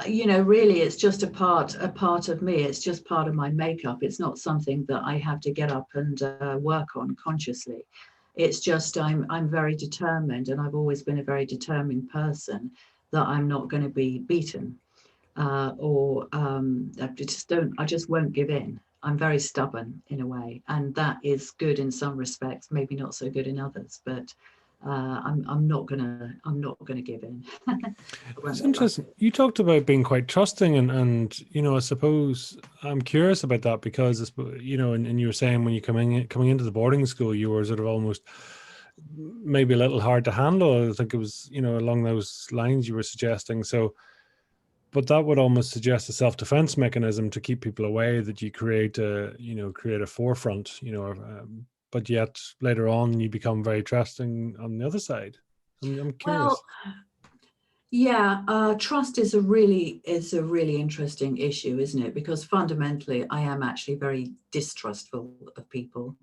really, it's just a part of me. It's just part of my makeup. It's not something that I have to get up and work on consciously. It's just I'm very determined, and I've always been a very determined person, that I'm not going to be beaten, or I just won't give in. I'm very stubborn in a way, and that is good in some respects, maybe not so good in others. But I'm not gonna give in. I won't It's let that. interesting. You talked about being quite trusting, and I suppose I'm curious about that because and you were saying when you coming into the boarding school, you were sort of almost maybe a little hard to handle. I think it was along those lines you were suggesting. So, but that would almost suggest a self-defense mechanism to keep people away, that you create a forefront, but yet later on you become very trusting on the other side. I'm curious. Well, yeah, trust is a really interesting issue, isn't it? Because fundamentally, I am actually very distrustful of people,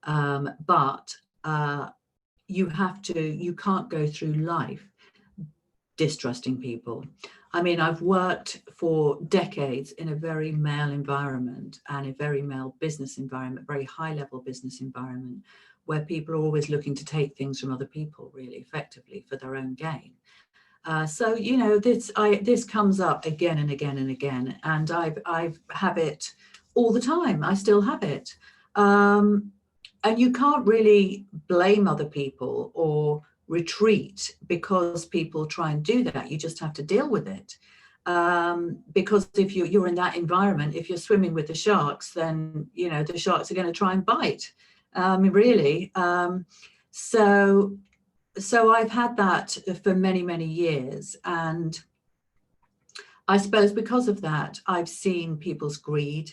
but you can't go through life distrusting people. I mean, I've worked for decades in a very male environment and a very male business environment, very high level business environment, where people are always looking to take things from other people really effectively for their own gain. So this comes up again and again and again, and I've have it all the time. I still have it, and you can't really blame other people or retreat because people try and do that. You just have to deal with it, because if you're in that environment, if you're swimming with the sharks, then the sharks are going to try and bite. Really. So I've had that for many, many years. And I suppose because of that, I've seen people's greed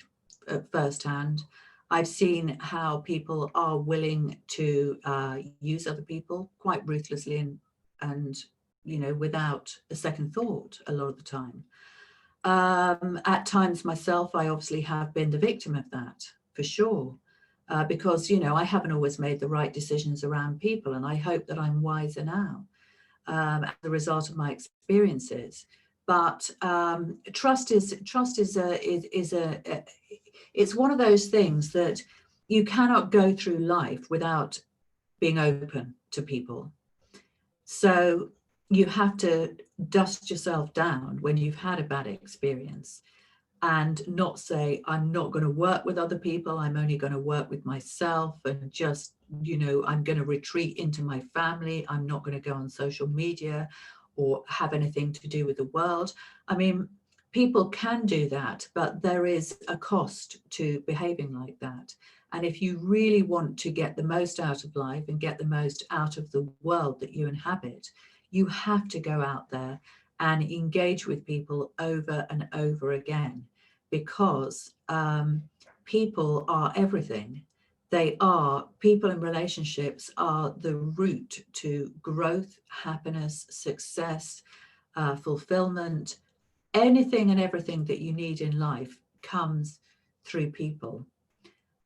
firsthand. I've seen how people are willing to use other people quite ruthlessly and without a second thought a lot of the time. At times myself, I obviously have been the victim of that, for sure. Because I haven't always made the right decisions around people, and I hope that I'm wiser now as a result of my experiences. But trust is it's one of those things that you cannot go through life without being open to people. So you have to dust yourself down when you've had a bad experience and not say, I'm not going to work with other people. I'm only going to work with myself, and just, I'm going to retreat into my family. I'm not going to go on social media or have anything to do with the world. I mean, people can do that, but there is a cost to behaving like that. And if you really want to get the most out of life and get the most out of the world that you inhabit, you have to go out there and engage with people over and over again, because people are everything. People and relationships are the route to growth, happiness, success, fulfillment. Anything and everything that you need in life comes through people.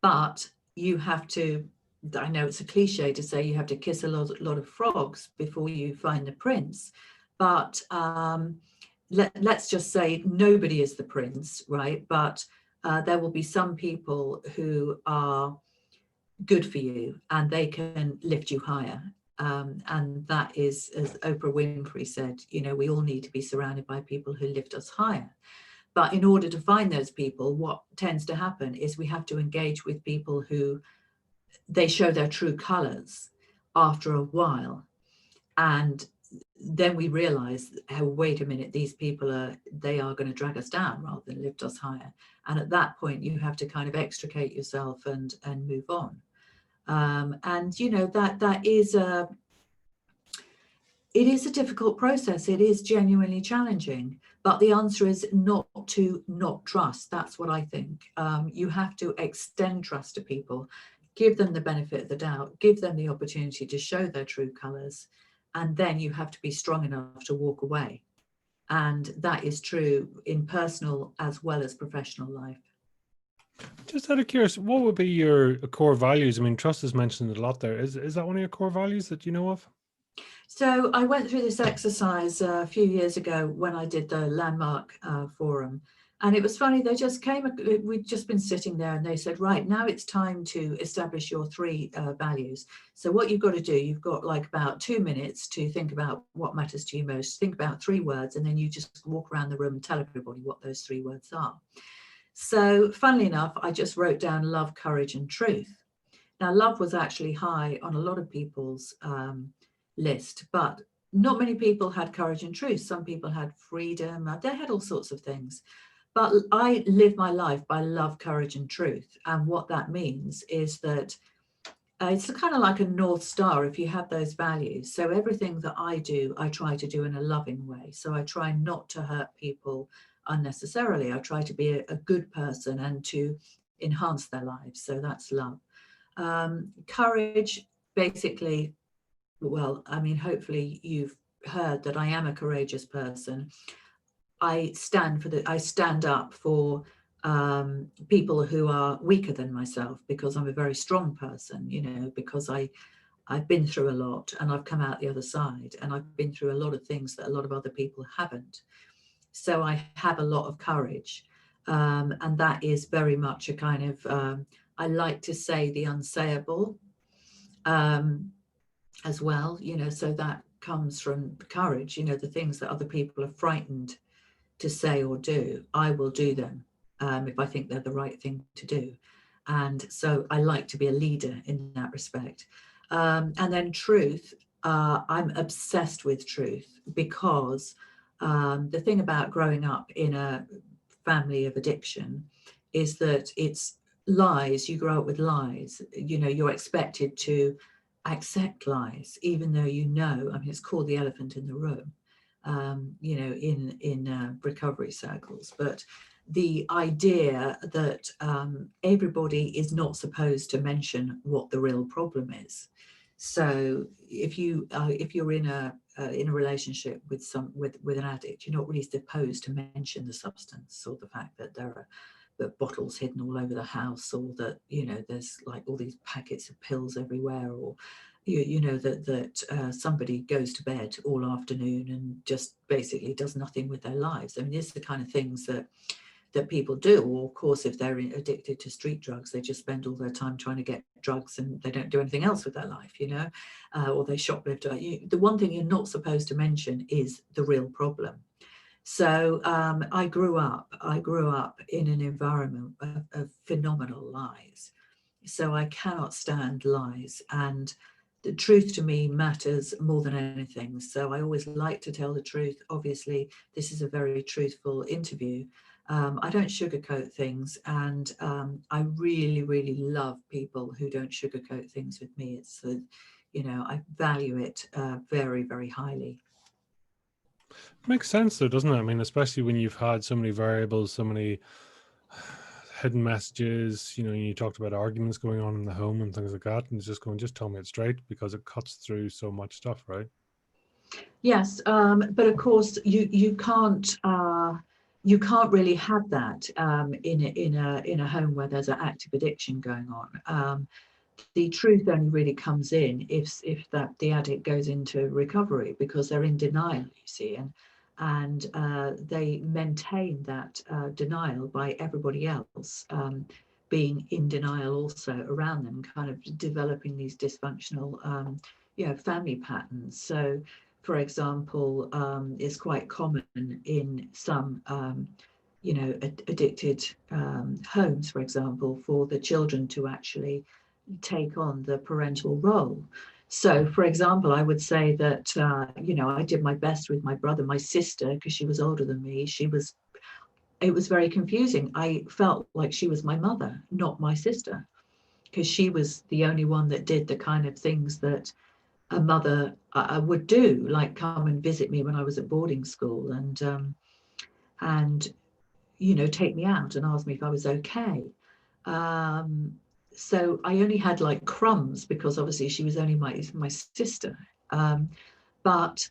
But you have to, I know it's a cliche to say you have to kiss a lot of frogs before you find the prince, but let's just say nobody is the prince, right? But there will be some people who are good for you and they can lift you higher. And that is, as Oprah Winfrey said, we all need to be surrounded by people who lift us higher. But in order to find those people, what tends to happen is we have to engage with people who they show their true colors after a while. And then we realize, oh, wait a minute, these people they are going to drag us down rather than lift us higher. And at that point, you have to kind of extricate yourself and move on. And that is it is a difficult process. It is genuinely challenging, but the answer is not to not trust. That's what I think. You have to extend trust to people, give them the benefit of the doubt, give them the opportunity to show their true colors, and then you have to be strong enough to walk away. And that is true in personal as well as professional life. Just out of curiosity, what would be your core values? I mean, trust is mentioned a lot there. Is that one of your core values that you know of? So I went through this exercise a few years ago when I did the Landmark Forum. And it was funny, they just came, we'd just been sitting there and they said, right, now it's time to establish your three values. So what you've got to do, you've got like about 2 minutes to think about what matters to you most, think about 3 words, and then you just walk around the room and tell everybody what those 3 words are. So funnily enough, I just wrote down love, courage, and truth. Now, love was actually high on a lot of people's list, but not many people had courage and truth. Some people had freedom. They had all sorts of things. But I live my life by love, courage, and truth. And what that means is that it's kind of like a North Star if you have those values. So everything that I do, I try to do in a loving way. So I try not to hurt people unnecessarily. I try to be a good person and to enhance their lives. So that's love. Courage, basically, well, I mean, hopefully you've heard that I am a courageous person. I stand up for people who are weaker than myself, because I'm a very strong person, you know, because I've been through a lot and I've come out the other side, and I've been through a lot of things that a lot of other people haven't. So I have a lot of courage. And that is very much a kind of, I like to say the unsayable um, as well, you know, so that comes from courage, you know, the things that other people are frightened to say or do, I will do them if I think they're the right thing to do. And so I like to be a leader in that respect. And then truth, I'm obsessed with truth, because the thing about growing up in a family of addiction is that it's lies. You grow up with lies. You know, you're expected to accept lies, even though you know, I mean, it's called the elephant in the room. You know, in recovery circles, but the idea that everybody is not supposed to mention what the real problem is. So if you're in a relationship with an addict, you're not really supposed to mention the substance, or the fact that there are bottles hidden all over the house, or that, you know, there's like all these packets of pills everywhere, or you know that somebody goes to bed all afternoon and just basically does nothing with their lives. I mean, it's the kind of things that people do. Or of course, if they're addicted to street drugs, they just spend all their time trying to get drugs and they don't do anything else with their life, you know, or they shoplift. The one thing you're not supposed to mention is the real problem. So I grew up in an environment of phenomenal lies. So I cannot stand lies, and the truth to me matters more than anything. So I always like to tell the truth. Obviously, this is a very truthful interview. I don't sugarcoat things, and I really, really love people who don't sugarcoat things with me. It's, you know, I value it very, very highly. Makes sense though, doesn't it? I mean, especially when you've had so many variables, so many hidden messages, you know, you talked about arguments going on in the home and things like that, and it's just going, just tell me it straight, because it cuts through so much stuff, right? Yes, but of course you can't really have that in a home where there's an active addiction going on. The truth only really comes in if that the addict goes into recovery, because they're in denial, you see, and they maintain that denial by everybody else being in denial also around them, kind of developing these dysfunctional you know, family patterns. So for example, it's quite common in some you know, addicted homes, for example, for the children to actually take on the parental role. So, for example, I would say that, you know, I did my best with my brother, my sister, because she was older than me. It was very confusing. I felt like she was my mother, not my sister, because she was the only one that did the kind of things that a mother would do, like come and visit me when I was at boarding school, and you know, take me out and ask me if I was okay. Um, so I only had like crumbs, because obviously she was only my sister. But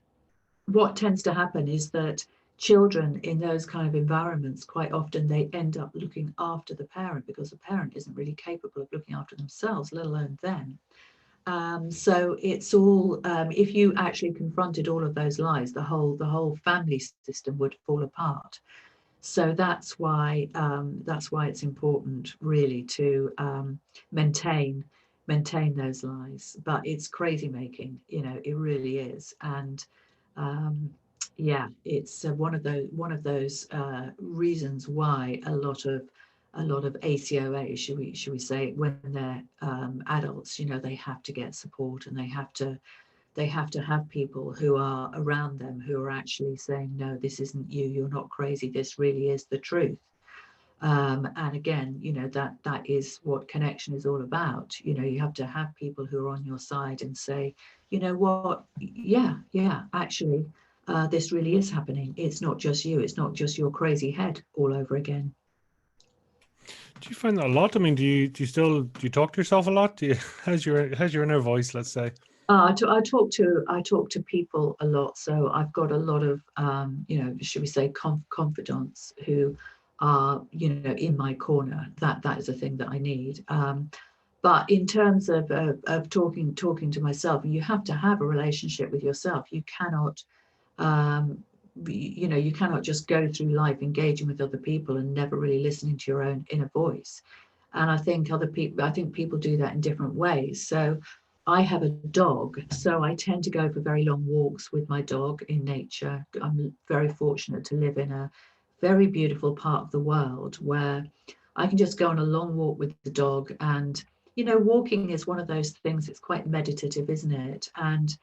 what tends to happen is that children in those kind of environments, quite often they end up looking after the parent, because the parent isn't really capable of looking after themselves, let alone them. So it's all, if you actually confronted all of those lies, the whole family system would fall apart. So that's why it's important really to maintain those lies. But it's crazy making, you know, it really is. And yeah, it's one of those reasons why a lot of ACOA, should we say, when they're adults, you know, they have to get support, and they have to they have to have people who are around them who are actually saying, no, this isn't you, you're not crazy, this really is the truth. And again, that is what connection is all about. You have to have people who are on your side and say, you know what, yeah, actually, this really is happening. It's not just you, it's not just your crazy head all over again. Do you find that a lot? I mean, do you talk to yourself a lot? How's your inner voice, let's say? I talk to people a lot, so I've got a lot of should we say confidants who are in my corner. That is a thing that I need. But in terms of talking to myself, you have to have a relationship with yourself. You cannot you cannot just go through life engaging with other people and never really listening to your own inner voice. And I think people do that in different ways. So I have a dog, so I tend to go for very long walks with my dog in nature. I'm very fortunate to live in a very beautiful part of the world where I can just go on a long walk with the dog. And walking is one of those things, it's quite meditative, isn't it? And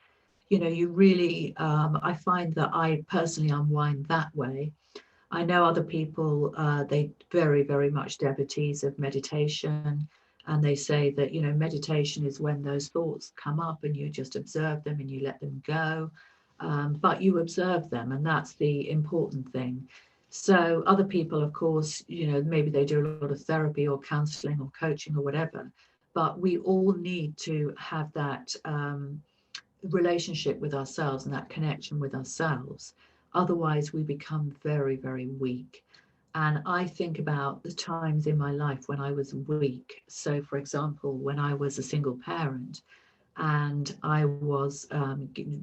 you really, I find that I personally unwind that way. I know other people, they very, very much devotees of meditation. And they say that, meditation is when those thoughts come up and you just observe them and you let them go. But you observe them, and that's the important thing. So other people, of course, maybe they do a lot of therapy or counseling or coaching or whatever. But we all need to have that relationship with ourselves and that connection with ourselves. Otherwise, we become very, very weak. And I think about the times in my life when I was weak. So, for example, when I was a single parent and I was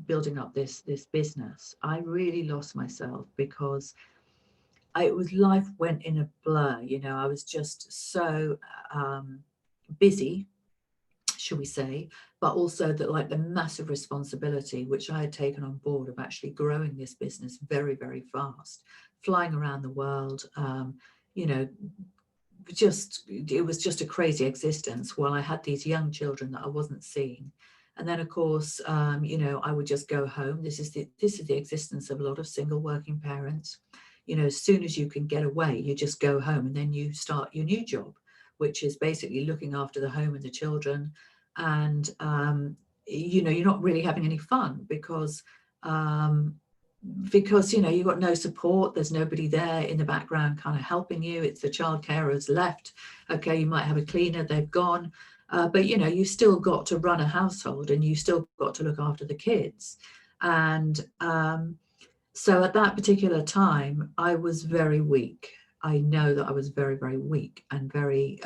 building up this business, I really lost myself because it was life went in a blur. I was just so busy, shall we say, but also that like the massive responsibility which I had taken on board of actually growing this business very, very fast, flying around the world, you know, it was just a crazy existence while I had these young children that I wasn't seeing. And then, of course, I would just go home. This is the existence of a lot of single working parents. As soon as you can get away, you just go home and then you start your new job, which is basically looking after the home and the children. And, you're not really having any fun because you've got no support, there's nobody there in the background kind of helping you. It's the childcare has left. Okay, you might have a cleaner, they've gone, but you still got to run a household and you still got to look after the kids. And so at that particular time I was very weak. I know that I was very, very weak and very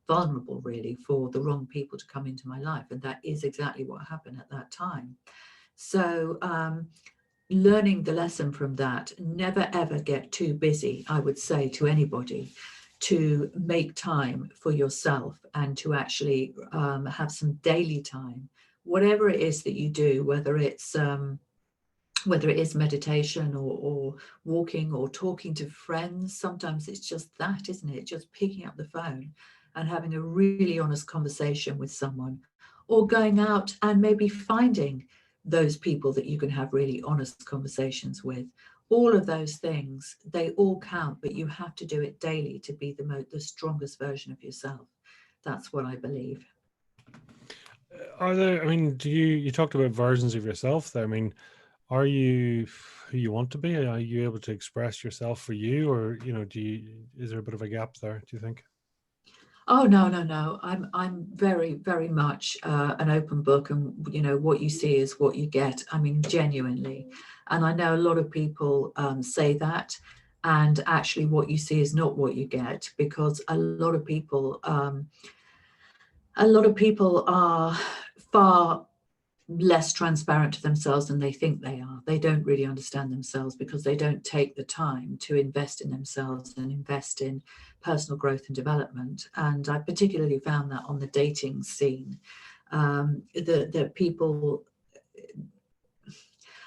vulnerable really for the wrong people to come into my life, and that is exactly what happened at that time. So learning the lesson from that, never ever get too busy, I would say to anybody, to make time for yourself and to actually have some daily time, whatever it is that you do, whether it is meditation or walking or talking to friends. Sometimes it's just that, isn't it? Just picking up the phone and having a really honest conversation with someone, or going out and maybe finding those people that you can have really honest conversations with. All of those things, they all count, but you have to do it daily to be the strongest version of yourself. That's what I believe. Are there, I mean, you talked about versions of yourself there. I mean, are you who you want to be? Are you able to express yourself for you, or is there a bit of a gap there, do you think? Oh, no, no, no. I'm very, very much an open book, and what you see is what you get. I mean, genuinely. And I know a lot of people say that, and actually, what you see is not what you get, because a lot of people are far less transparent to themselves than they think they are. They don't really understand themselves because they don't take the time to invest in themselves and invest in personal growth and development. And I particularly found that on the dating scene, that people,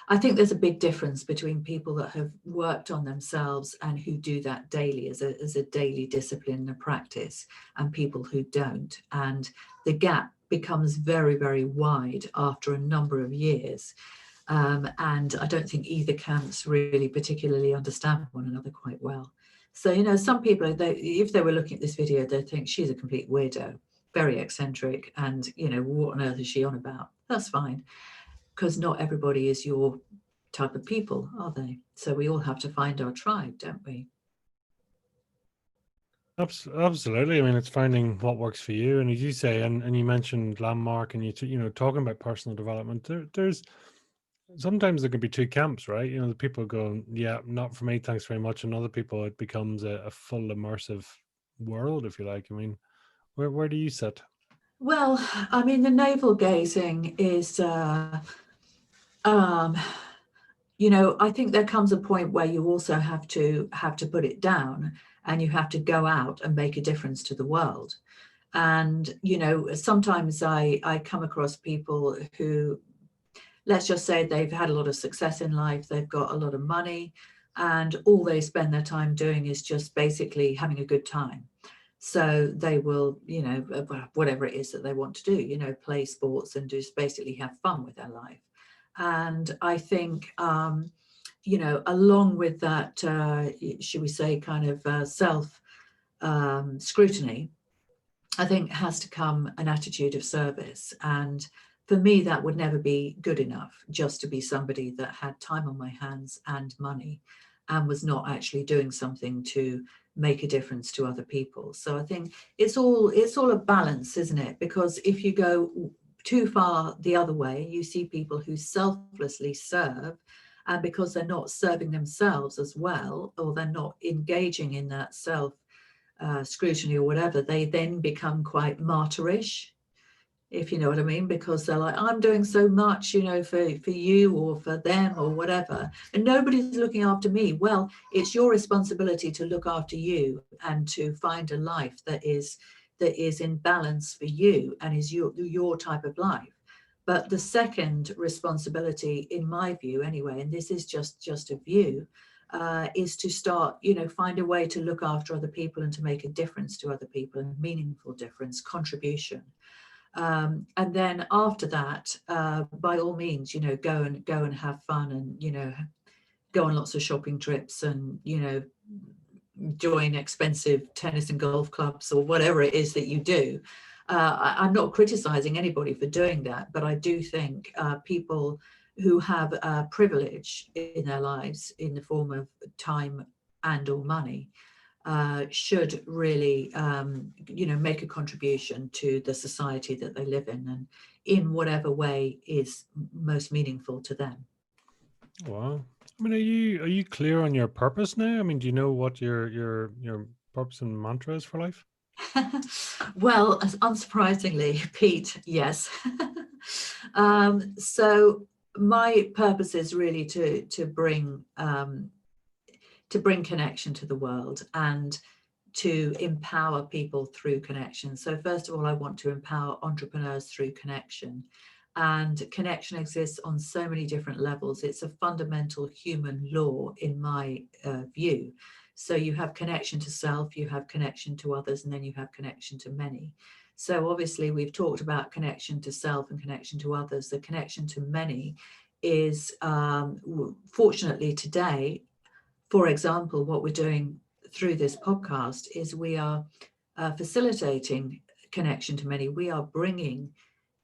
I think there's a big difference between people that have worked on themselves and who do that daily as a daily discipline and a practice, and people who don't. And the gap becomes very, very wide after a number of years. And I don't think either camps really particularly understand one another quite well. So, you know, some people, if they were looking at this video, they'd think she's a complete weirdo, very eccentric, and, you know, what on earth is she on about? That's fine, because not everybody is your type of people, are they? So we all have to find our tribe, don't we? Absolutely. I mean, it's finding what works for you. And as you say, and you mentioned landmark, and you know, talking about personal development, there's sometimes there can be two camps, right? You know, the people going, yeah, not for me, thanks very much. And other people, it becomes a full immersive world, if you like. I mean, where do you sit? Well, I mean, the navel gazing is, um, you know, I think there comes a point where you also have to put it down, and you have to go out and make a difference to the world. And, you know, sometimes I come across people who, let's just say they've had a lot of success in life, they've got a lot of money, and all they spend their time doing is just basically having a good time. So they will, you know, whatever it is that they want to do, you know, play sports and just basically have fun with their life. And I think, you know, along with that, should we say, kind of self scrutiny, I think has to come an attitude of service. And for me, that would never be good enough, just to be somebody that had time on my hands and money and was not actually doing something to make a difference to other people. So I think it's all a balance, isn't it? Because if you go too far the other way, you see people who selflessly serve, and because they're not serving themselves as well, or they're not engaging in that self scrutiny or whatever, they then become quite martyrish, if you know what I mean, because they're like, I'm doing so much, you know, for you or for them or whatever, and nobody's looking after me. Well, it's your responsibility to look after you and to find a life that is in balance for you and is your type of life. But the second responsibility, in my view anyway, and this is just a view, is to start, you know, find a way to look after other people and to make a difference to other people, and meaningful difference, contribution. And then after that, by all means, you know, go and have fun, and, you know, go on lots of shopping trips, and, you know, join expensive tennis and golf clubs or whatever it is that you do. I'm not criticizing anybody for doing that, but I do think people who have privilege in their lives in the form of time and or money should really, you know, make a contribution to the society that they live in, and in whatever way is most meaningful to them. Wow. I mean, are you clear on your purpose now? I mean, do you know what your purpose and mantra is for life? Well, unsurprisingly, Pete, yes. So my purpose is really to bring connection to the world, and to empower people through connection. So first of all, I want to empower entrepreneurs through connection. And connection exists on so many different levels. It's a fundamental human law in my view. So you have connection to self, you have connection to others, and then you have connection to many. So obviously we've talked about connection to self and connection to others. The connection to many is, fortunately today, for example, what we're doing through this podcast is we are facilitating connection to many. We are bringing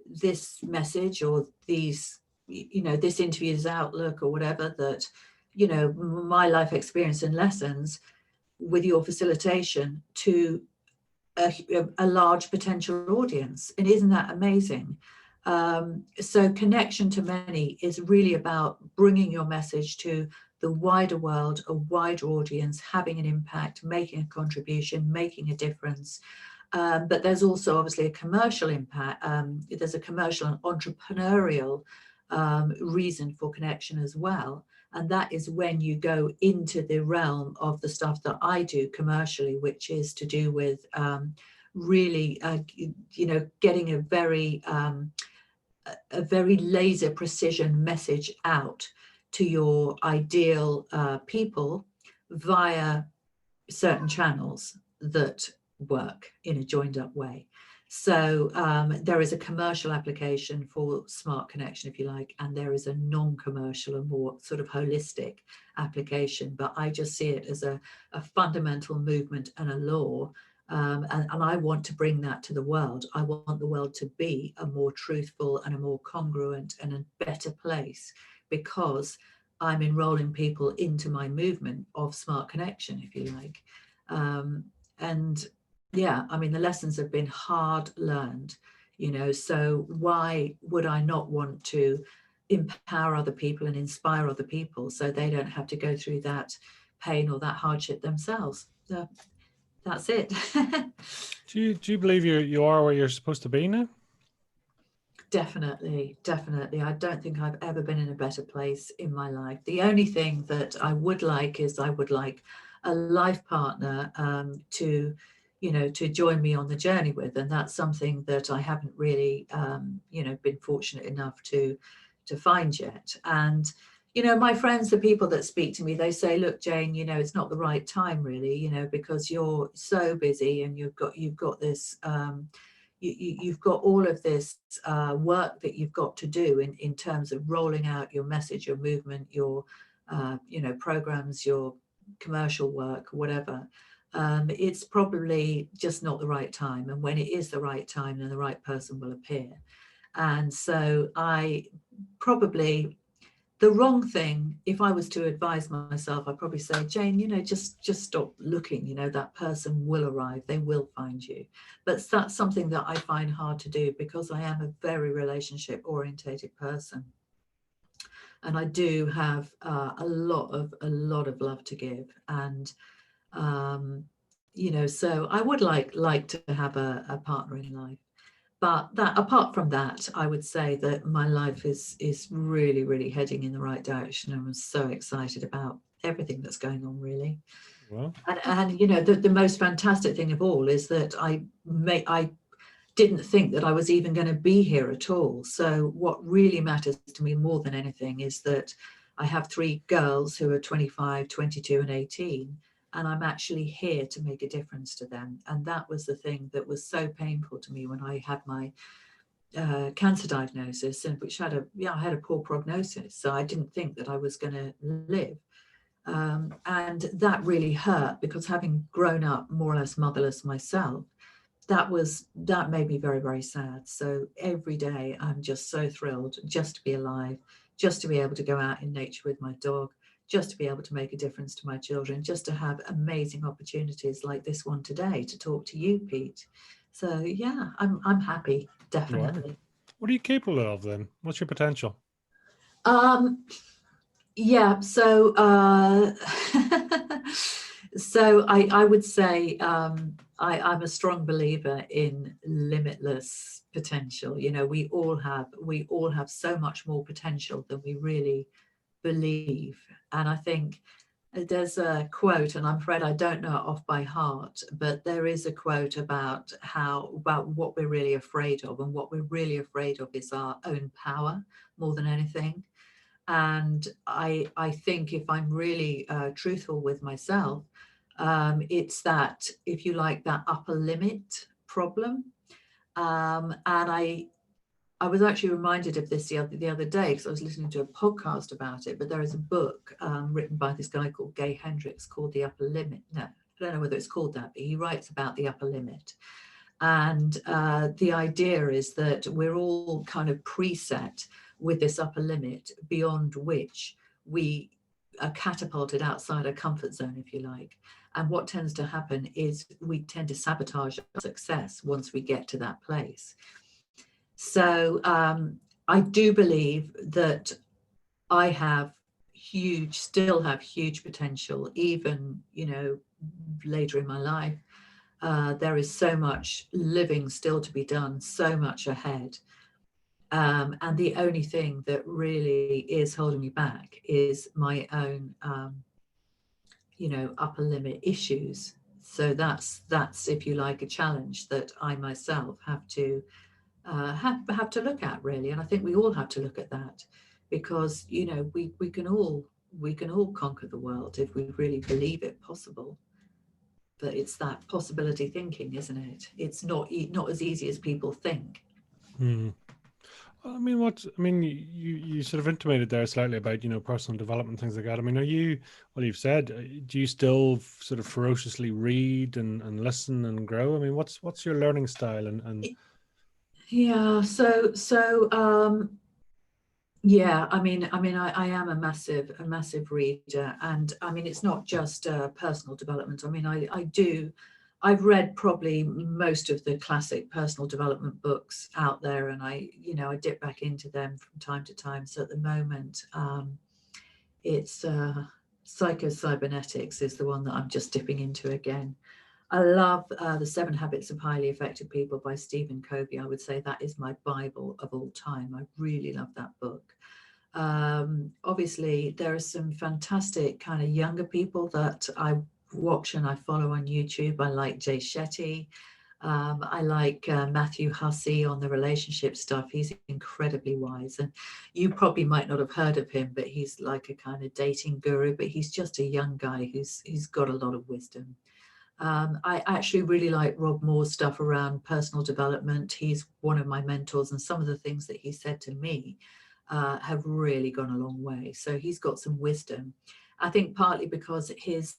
this message, or these, you know, this interview's outlook or whatever, that, you know, my life experience and lessons with your facilitation to a large potential audience. And isn't that amazing? So connection to many is really about bringing your message to the wider world, a wider audience, having an impact, making a contribution, making a difference. But there's also obviously a commercial impact. There's a commercial and entrepreneurial reason for connection as well. And that is when you go into the realm of the stuff that I do commercially, which is to do with really, you know, getting a very laser precision message out to your ideal people via certain channels that work in a joined up way. So there is a commercial application for smart connection, if you like, and there is a non-commercial and more sort of holistic application. But I just see it as a fundamental movement and a law. And I want to bring that to the world. I want the world to be a more truthful and a more congruent and a better place, because I'm enrolling people into my movement of smart connection, if you like. And yeah, I mean, the lessons have been hard learned, you know, so why would I not want to empower other people and inspire other people so they don't have to go through that pain or that hardship themselves? So that's it. Do you believe you are where you're supposed to be now? Definitely, definitely. I don't think I've ever been in a better place in my life. The only thing that I would like is I would like a life partner to, you know, to join me on the journey with, and that's something that I haven't really, you know, been fortunate enough to find yet. And you know, my friends, the people that speak to me, they say, look, Jane, you know, it's not the right time really, you know, because you're so busy and you've got this you've got all of this work that you've got to do in terms of rolling out your message, your movement, your you know, programs, your commercial work, whatever. It's probably just not the right time. And when it is the right time, then the right person will appear. And so I probably, the wrong thing, if I was to advise myself, I'd probably say, Jane, you know, just stop looking, you know, that person will arrive, they will find you. But that's something that I find hard to do because I am a very relationship orientated person. And I do have a lot of love to give. And, you know, so I would like to have a partner in life. But that, apart from that, I would say that my life is really heading in the right direction. I'm so excited about everything that's going on, really. Well, And you know, the most fantastic thing of all is that I didn't think that I was even going to be here at all. So what really matters to me more than anything is that I have 3 girls who are 25, 22 and 18. And I'm actually here to make a difference to them. And that was the thing that was so painful to me when I had my cancer diagnosis, and which had I had a poor prognosis. So I didn't think that I was going to live. And that really hurt because having grown up more or less motherless myself, that made me very sad. So every day I'm just so thrilled just to be alive, just to be able to go out in nature with my dog, just to be able to make a difference to my children, just to have amazing opportunities like this one today to talk to you, Pete. So yeah, I'm happy, you are. definitely. What are you capable of then? What's your potential? Um, yeah, so so I would say I'm a strong believer in limitless potential. You know, we all have so much more potential than we really believe. And I think there's a quote, and I'm afraid I don't know it off by heart, but there is a quote about what we're really afraid of, and what we're really afraid of is our own power more than anything. And I think if I'm really truthful with myself, it's that, if you like, that upper limit problem. And I was actually reminded of this the other day because I was listening to a podcast about it. But there is a book written by this guy called Gay Hendricks called The Upper Limit. No, I don't know whether it's called that, but he writes about the upper limit. And the idea is that we're all kind of preset with this upper limit beyond which we are catapulted outside our comfort zone, if you like. And what tends to happen is we tend to sabotage our success once we get to that place. So I do believe that I still have huge potential, even, you know, later in my life. There is so much living still to be done, so much ahead. And the only thing that really is holding me back is my own, you know, upper limit issues. So that's, if you like, a challenge that I myself have to look at, really. And I think we all have to look at that. because, you know, we can all conquer the world if we really believe it possible. But it's that possibility thinking, isn't it? It's not as easy as people think. Hmm. I mean, you sort of intimated there slightly about, personal development, things like that. I mean, well, you've said, do you still sort of ferociously read and listen and grow? I mean, what's your learning style and Yeah, yeah, I am a massive reader, and I mean, it's not just personal development. I mean, I've read probably most of the classic personal development books out there, and I dip back into them from time to time. So at the moment, it's Psycho-Cybernetics is the one that I'm just dipping into again. I love The 7 Habits of Highly Effective People by Stephen Covey. I would say that is my Bible of all time. I really love that book. Obviously, there are some fantastic kind of younger people that I watch and I follow on YouTube. I like Jay Shetty. I like Matthew Hussey on the relationship stuff. He's incredibly wise. And you probably might not have heard of him, but he's like a kind of dating guru, but he's just a young guy who's got a lot of wisdom. I actually really like Rob Moore's stuff around personal development. He's one of my mentors, and some of the things that he said to me have really gone a long way. So he's got some wisdom. I think partly because his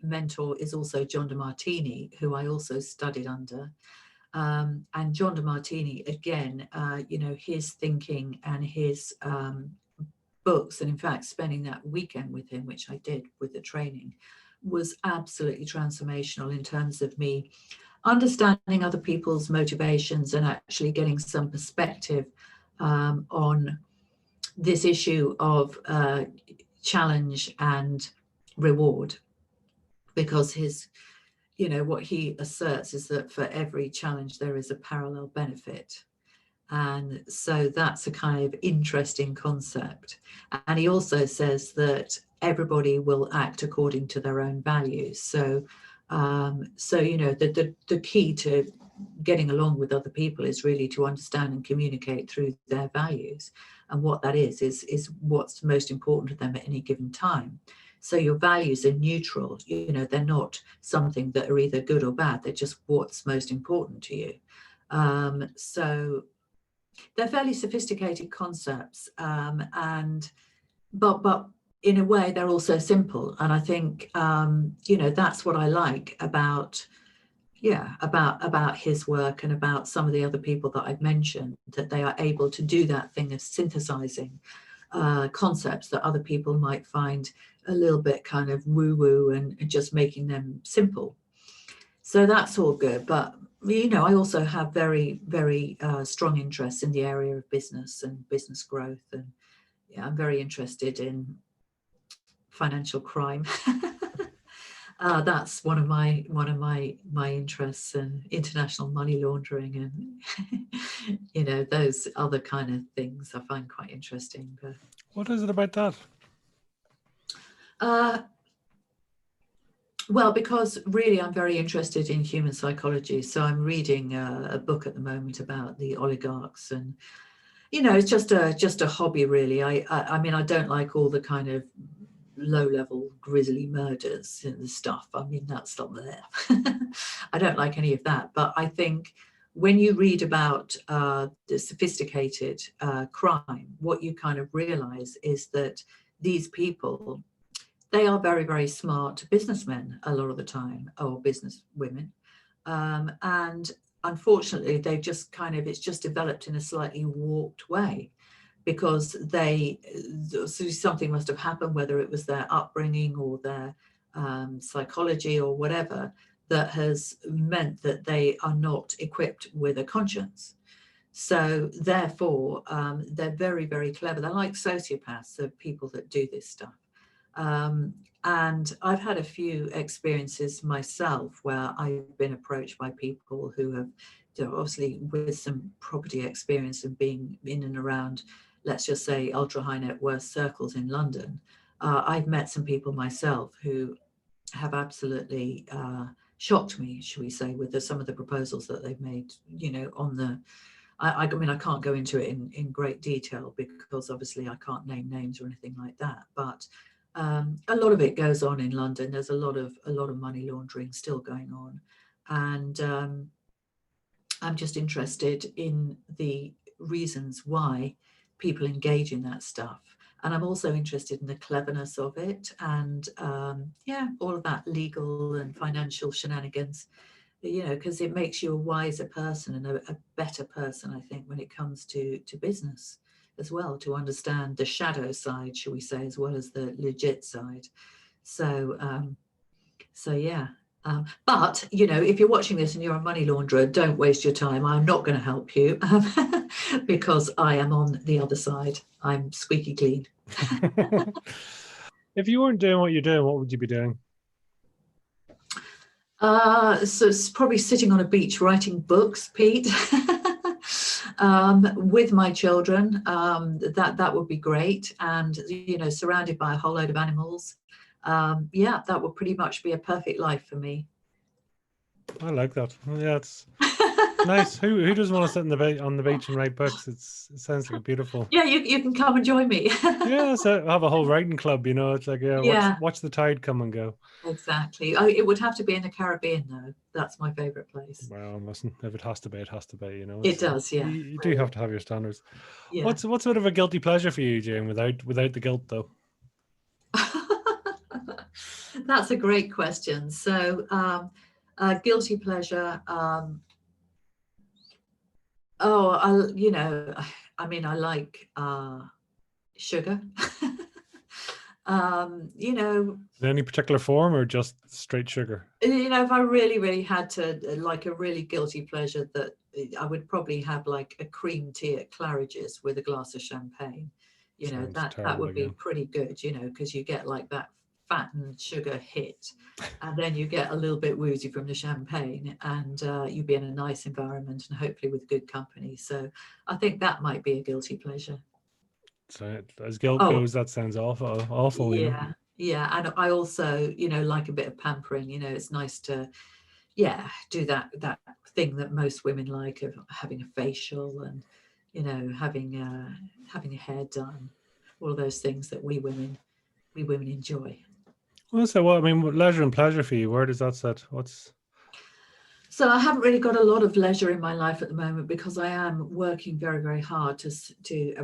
mentor is also John DeMartini, who I also studied under. And John DeMartini, again, his thinking and his books, and in fact, spending that weekend with him, which I did with the training, was absolutely transformational in terms of me understanding other people's motivations and actually getting some perspective on this issue of challenge and reward. Because what he asserts is that for every challenge there is a parallel benefit. And so that's a kind of interesting concept. And he also says that everybody will act according to their own values. So the key to getting along with other people is really to understand and communicate through their values. And what that is what's most important to them at any given time. So your values are neutral, they're not something that are either good or bad, they're just what's most important to you. So they're fairly sophisticated concepts, but in a way they're also simple. And I think that's what I like about his work and about some of the other people that I've mentioned, that they are able to do that thing of synthesizing concepts that other people might find a little bit kind of woo-woo and just making them simple. So that's all good. But I also have very, very strong interests in the area of business and business growth, and I'm very interested in financial crime. That's one of my interests, and international money laundering, and those other kind of things I find quite interesting. But what is it about that? Well, because really I'm very interested in human psychology. So I'm reading a book at the moment about the oligarchs, and it's just a hobby, really. I mean, I don't like all the kind of low-level grisly murders and stuff. I mean, that's not there. I don't like any of that. But I think when you read about the sophisticated crime, what you kind of realize is that these people, they are very, very smart businessmen a lot of the time, or business women. And unfortunately, it's just developed in a slightly warped way, because something must have happened, whether it was their upbringing or their psychology or whatever, that has meant that they are not equipped with a conscience. So therefore, they're very, very clever. They're like sociopaths, the people that do this stuff. And I've had a few experiences myself where I've been approached by people who have, obviously with some property experience and being in and around, let's just say, ultra high net worth circles in London. I've met some people myself who have absolutely shocked me, shall we say, with some of the proposals that they've made, on I mean, I can't go into it in great detail because obviously I can't name names or anything like that. But a lot of it goes on in London. There's a lot of money laundering still going on, and I'm just interested in the reasons why people engage in that stuff. And I'm also interested in the cleverness of it, and yeah, all of that legal and financial shenanigans, because it makes you a wiser person and a better person, I think, when it comes to business as well, to understand the shadow side, shall we say, as well as the legit side. So, yeah. But, if you're watching this and you're a money launderer, don't waste your time. I'm not going to help you because I am on the other side. I'm squeaky clean. If you weren't doing what you're doing, what would you be doing? So it's probably sitting on a beach writing books, Pete, with my children. That would be great. And, surrounded by a whole load of animals. Yeah, that would pretty much be a perfect life for me. I like that. Yeah, it's nice. Who doesn't want to sit on the beach and write books? It sounds like a beautiful. Yeah, you can come and join me. Yeah, so have a whole writing club. It's like, Yeah. watch the tide come and go. Exactly. It would have to be in the Caribbean, though. That's my favorite place. Well, listen, if it has to be, it has to be. It does, yeah. You do have to have your standards. Yeah. What's sort of a guilty pleasure for you, Jane? Without the guilt, though. That's a great question. So, guilty pleasure. I like sugar. In any particular form or just straight sugar? If I really, really had to, like a really guilty pleasure, that I would probably have like a cream tea at Claridge's with a glass of champagne. That would be pretty good, because you get like that fat and sugar hit, and then you get a little bit woozy from the champagne, and you'd be in a nice environment and hopefully with good company. So I think that might be a guilty pleasure. So as guilt goes, that sounds awful. Yeah. Yeah. And I also, like a bit of pampering. It's nice to, do that thing that most women like, of having a facial and, having a hair done, all of those things that we women enjoy. Well, so what? I mean, leisure and pleasure for you, where does that sit? So I haven't really got a lot of leisure in my life at the moment, because I am working very, very hard to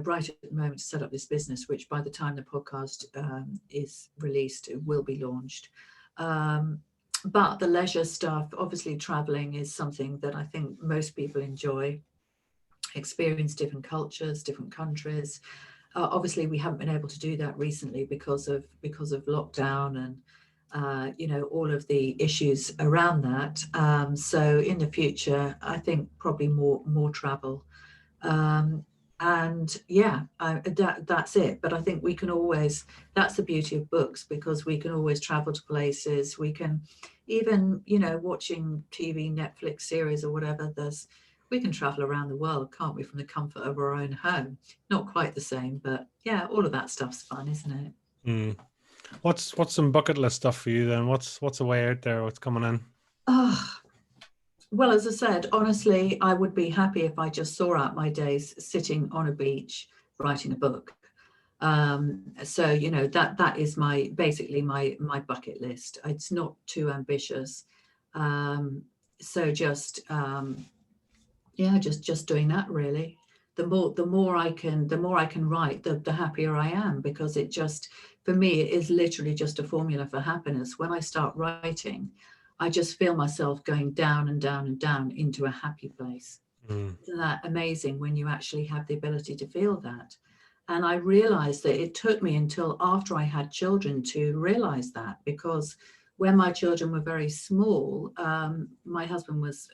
right at the moment to set up this business, which by the time the podcast is released, it will be launched. But the leisure stuff, obviously traveling is something that I think most people enjoy, experience different cultures, different countries. Obviously, we haven't been able to do that recently because of lockdown and all of the issues around that. So in the future, I think probably more travel. And yeah, that's it. But I think we can always, that's the beauty of books, because we can always travel to places. We can even, watching TV, Netflix series or whatever, we can travel around the world, can't we, from the comfort of our own home? Not quite the same, but yeah, all of that stuff's fun, isn't it? Mm. What's some bucket list stuff for you then? What's a way out there? What's coming in? Well, as I said, honestly, I would be happy if I just saw out my days sitting on a beach writing a book. So that is basically my bucket list. It's not too ambitious. So just just doing that, really. The more I can write, the happier I am, because it just, for me, it is literally just a formula for happiness. When I start writing, I just feel myself going down and down and down into a happy place. Isn't that amazing when you actually have the ability to feel that? And I realized that it took me until after I had children to realize that, because when my children were very small, my husband was,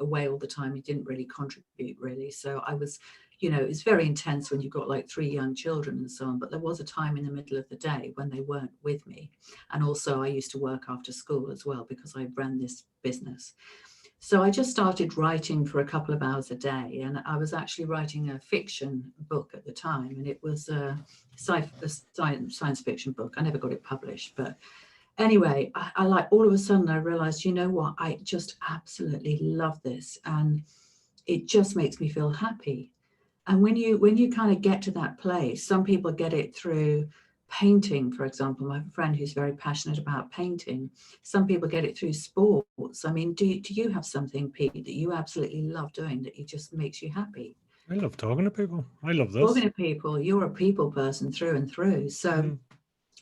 away all the time. He didn't really contribute, really. So I was, it's very intense when you've got like 3 young children and so on. But there was a time in the middle of the day when they weren't with me. And also I used to work after school as well, because I ran this business. So I just started writing for a couple of hours a day, and I was actually writing a fiction book at the time, and it was a science fiction book. I never got it published, but anyway, I like, all of a sudden I realized, you know what, I just absolutely love this. And it just makes me feel happy. And when you kind of get to that place, some people get it through painting, for example. My friend who's very passionate about painting, some people get it through sports. I mean, do you have something, Pete, that you absolutely love doing that it just makes you happy? I love talking to people. I love Talking this. to people, you're a people person through and through. So Mm.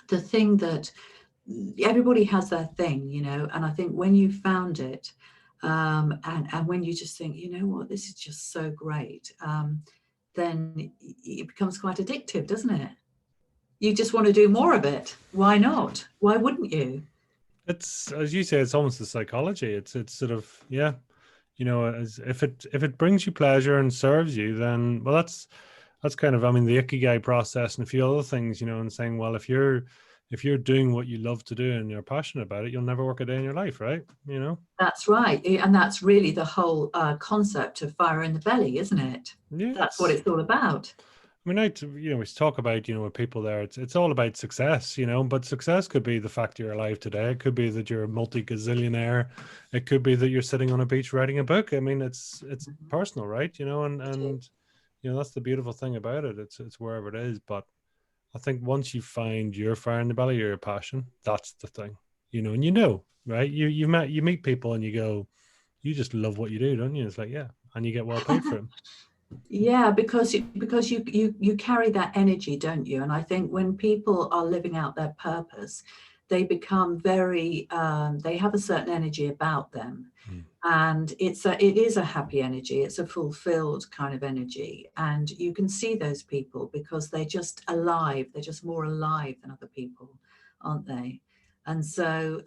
the thing that everybody has their thing, and I think when you found it, and when you just think, you know what, this is just so great, then it becomes quite addictive, doesn't it? You just want to do more of it. Why not? Why wouldn't you? It's, as you say, it's almost the psychology. It's sort of, yeah, as if it brings you pleasure and serves you, then well, that's kind of, I mean, the ikigai process and a few other things, and saying, well, if you're doing what you love to do and you're passionate about it, you'll never work a day in your life, right? That's right. And that's really the whole concept of fire in the belly, isn't it? Yeah, That's what it's all about. I mean, we talk about, with people there, it's all about success, but success could be the fact you're alive today. It could be that you're a multi-gazillionaire. It could be that you're sitting on a beach writing a book. I mean, it's personal, right? And that's the beautiful thing about it. It's wherever it is. But I think once you find your fire in the belly, your passion, that's the thing, and right? You meet people and you go, you just love what you do, don't you? It's like, yeah, and you get well paid for it. Yeah, because you carry that energy, don't you? And I think when people are living out their purpose, they become very they have a certain energy about them. Mm. And it is a happy energy. It's a fulfilled kind of energy. And you can see those people because they're just alive. They're just more alive than other people, aren't they? And so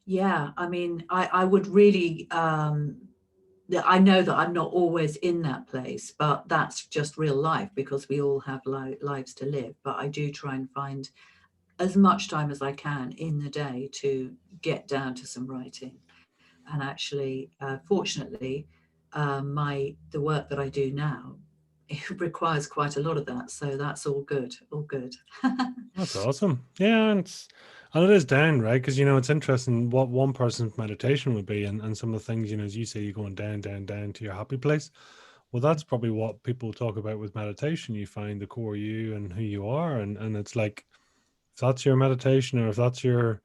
yeah, I mean, I would really I know that I'm not always in that place, but that's just real life because we all have lives to live. But I do try and find as much time as I can in the day to get down to some writing. And actually, fortunately, the work that I do now, it requires quite a lot of that. So that's all good, all good. That's awesome. Yeah, and it is down, right? Because it's interesting what one person's meditation would be, and some of the things, as you say, you're going down, down, down to your happy place. Well, that's probably what people talk about with meditation. You find the core you and who you are, and it's like, if that's your meditation, or if that's your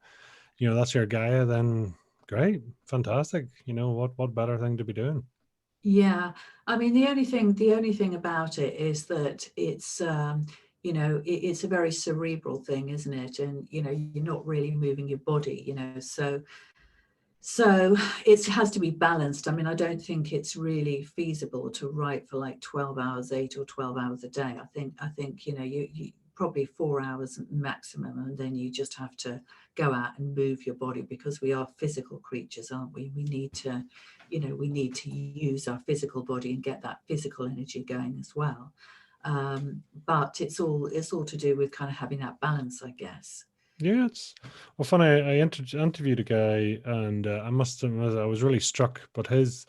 Gaia, then great, fantastic. What better thing to be doing? Yeah, I mean the only thing about it is that it's a very cerebral thing, isn't it? And you're not really moving your body, so it has to be balanced. I mean, I don't think it's really feasible to write for like 12 hours, 8 or 12 hours a day. I think you probably 4 hours maximum, and then you just have to go out and move your body because we are physical creatures, aren't we? We need to use our physical body and get that physical energy going as well. But it's all to do with kind of having that balance, I guess. Yeah, it's well funny. I interviewed a guy, and I must admit, I was really struck. But his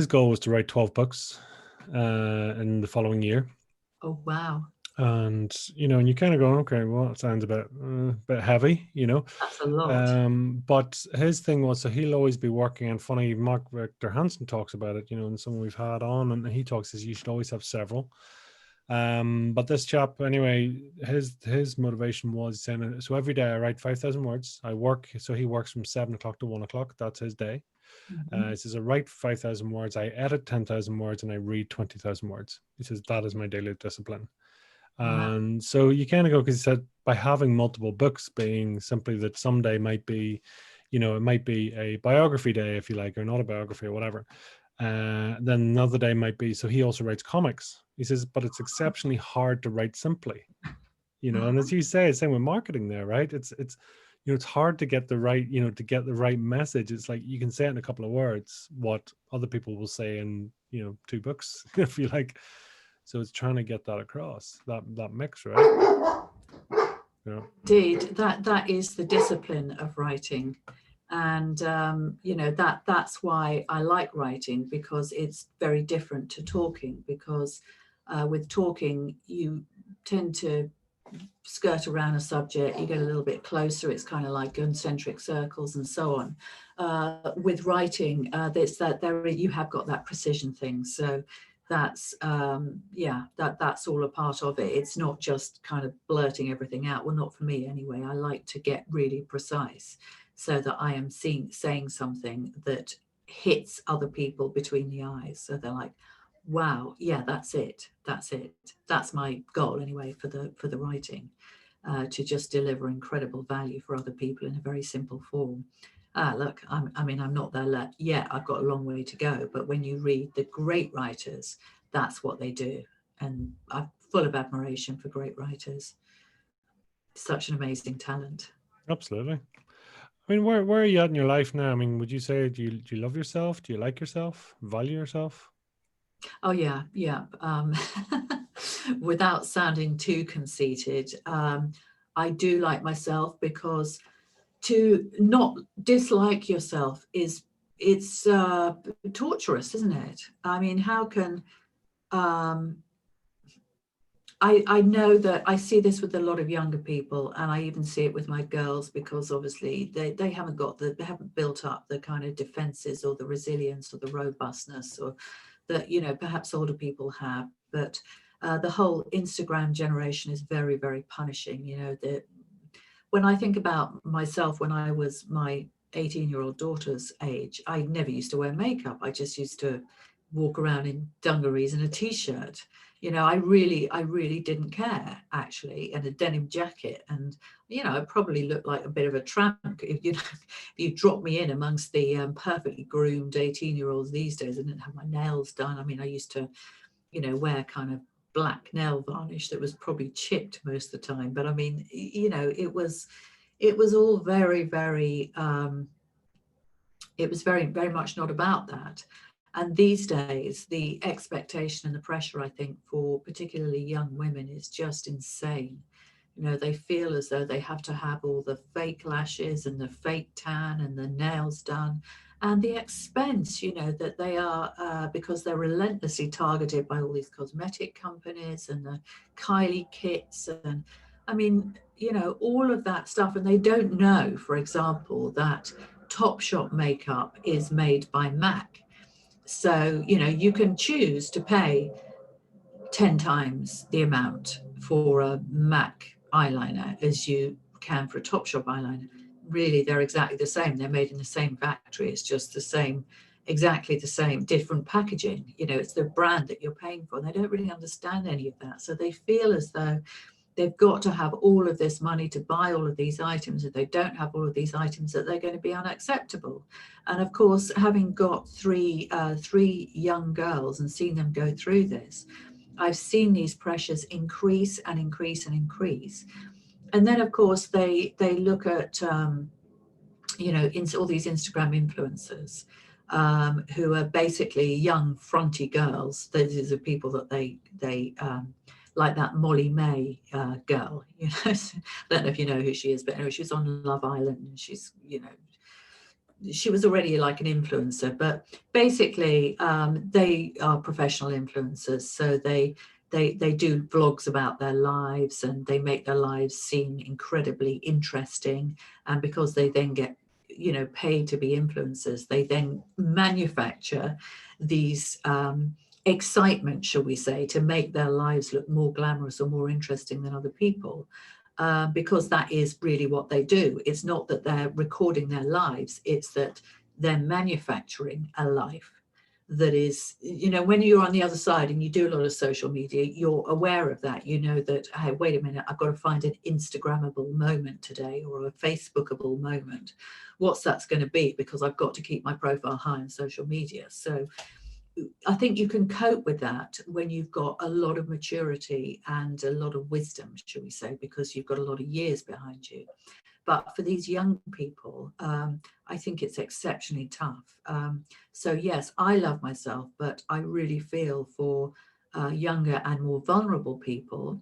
goal was to write 12 books in the following year. Oh, wow. And and you kind of go, okay, well, it sounds a bit heavy, That's a lot. But his thing was, so he'll always be working. And funny, Mark Victor Hansen talks about it, and someone we've had on, and he talks as you should always have several. But this chap, anyway, his motivation was saying, so every day I write 5,000 words. I work, so he works from 7 o'clock to 1 o'clock. That's his day. Mhm. He says, I write 5,000 words, I edit 10,000 words, and I read 20,000 words. He says, that is my daily discipline. Wow. And so you kind of go, because he said, by having multiple books being simply that someday might be, it might be a biography day, if you like, or not a biography or whatever. Then another day might be, so he also writes comics. He says, but it's exceptionally hard to write simply, and as you say, same with marketing there, right? It's hard to get the right, to get the right message. It's like you can say it in a couple of words what other people will say in, 2 books, if you like. So it's trying to get that across, that mix, right? Yeah. Indeed, that is the discipline of writing, and that's why I like writing, because it's very different to talking. Because with talking, you tend to skirt around a subject, you get a little bit closer, it's kind of like concentric circles and so on. With writing, it's that you have got that precision thing. So that's that's all a part of it. It's not just kind of blurting everything out. Well, not for me anyway. I like to get really precise so that I am saying something that hits other people between the eyes. So they're like, wow, yeah, that's it. That's my goal anyway for the writing, to just deliver incredible value for other people in a very simple form. Look, I'm not there yet. I've got a long way to go. But when you read the great writers, that's what they do. And I'm full of admiration for great writers. Such an amazing talent. Absolutely. I mean, where are you at in your life now? I mean, would you say, do you love yourself? Do you like yourself? Value yourself? Oh yeah, yeah. Without sounding too conceited, I do like myself, because to not dislike yourself it's torturous, isn't it? I mean, how can I know that I see this with a lot of younger people, and I even see it with my girls, because obviously they haven't built up the kind of defenses or the resilience or the robustness or that, you know, perhaps older people have. But the whole Instagram generation is very, very punishing. You know, when I think about myself, when I was my 18-year-old daughter's age, I never used to wear makeup. I just used to walk around in dungarees and a t-shirt. You know, I really didn't care, actually, and a denim jacket. And, you know, I probably looked like a bit of a tramp if you drop me in amongst the perfectly groomed 18-year-olds these days. I didn't have my nails done. I mean, I used to, you know, wear kind of black nail varnish that was probably chipped most of the time. But I mean, you know, it was all very, very, it was very, very much not about that. And these days, the expectation and the pressure, I think, for particularly young women is just insane. You know, they feel as though they have to have all the fake lashes and the fake tan and the nails done. And the expense, you know, that they are, because they're relentlessly targeted by all these cosmetic companies and the Kylie kits. And I mean, you know, all of that stuff. And they don't know, for example, that Topshop makeup is made by MAC. So, you know, you can choose to pay 10 times the amount for a MAC eyeliner as you can for a Topshop eyeliner. Really, they're exactly the same. They're made in the same factory. It's just the same, exactly the same, different packaging. You know, it's the brand that you're paying for. And they don't really understand any of that. So they feel as though they've got to have all of this money to buy all of these items. If they don't have all of these items, that they're going to be unacceptable. And of course, having got three young girls and seen them go through this, I've seen these pressures increase and increase and increase. And then, of course, they look at, you know, all these Instagram influencers who are basically young, fronty girls. Those are people that they like that Molly May girl. You know, I don't know if you know who she is, but anyway, she was on Love Island, and she's, you know, she was already like an influencer, but basically they are professional influencers. So they do vlogs about their lives, and they make their lives seem incredibly interesting. And because they then get, you know, paid to be influencers, they then manufacture these excitement, shall we say, to make their lives look more glamorous or more interesting than other people. Because that is really what they do. It's not that they're recording their lives, it's that they're manufacturing a life that is, you know, when you're on the other side and you do a lot of social media, you're aware of that. You know that, hey, wait a minute, I've got to find an Instagrammable moment today, or a Facebookable moment. What's that's going to be? Because I've got to keep my profile high on social media. So I think you can cope with that when you've got a lot of maturity and a lot of wisdom, shall we say, because you've got a lot of years behind you. But for these young people, I think it's exceptionally tough. So yes, I love myself, but I really feel for younger and more vulnerable people.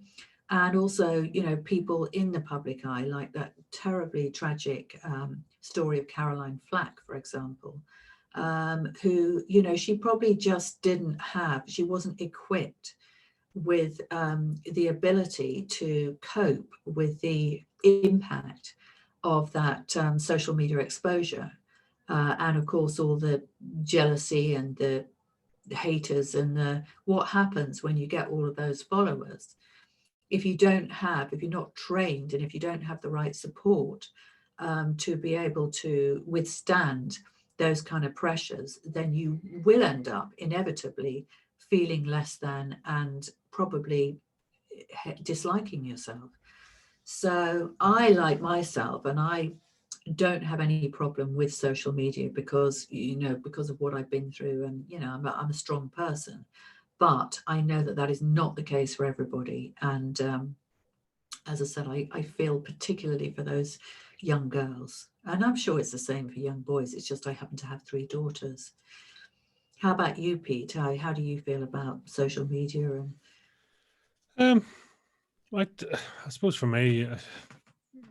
And also, you know, people in the public eye, like that terribly tragic story of Caroline Flack, for example, who, you know, she probably just she wasn't equipped with the ability to cope with the impact of that social media exposure. And of course, all the jealousy and the haters and what happens when you get all of those followers. If you're not trained and if you don't have the right support to be able to withstand those kind of pressures, then you will end up inevitably feeling less than and probably disliking yourself. So I like myself, and I don't have any problem with social media because, because of what I've been through, and, I'm a strong person. But I know that that is not the case for everybody. And as I said, I feel particularly for those young girls. And I'm sure it's the same for young boys. It's just I happen to have 3 daughters. How about you, Pete? How do you feel about social media? And Um, I suppose for me,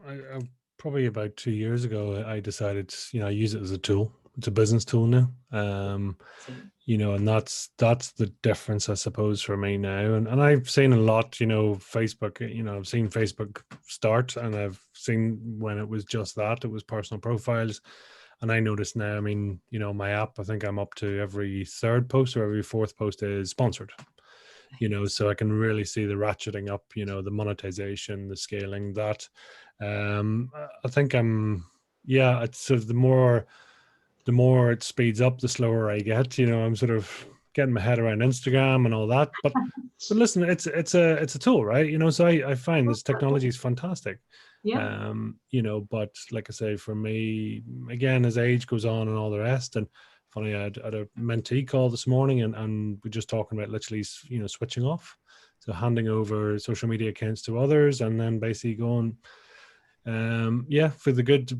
I probably about 2 years ago, I decided, I use it as a tool. It's a business tool now. so, And that's the difference, I suppose, for me now. And I've seen a lot, Facebook, I've seen Facebook start, and I've seen when it was just that, it was personal profiles. And I notice now, I mean, my app, I think I'm up to every 3rd post or every 4th post is sponsored. So I can really see the ratcheting up, the monetization, the scaling, that. I think it's sort of the more it speeds up, the slower I get. I'm sort of getting my head around Instagram and all that. But listen, it's a tool, right? So I find this technology is fantastic. yeah. But like I say, for me, again, as age goes on and all the rest, and funny, I had a mentee call this morning, and we're just talking about literally, switching off. So handing over social media accounts to others, and then basically going, for the good,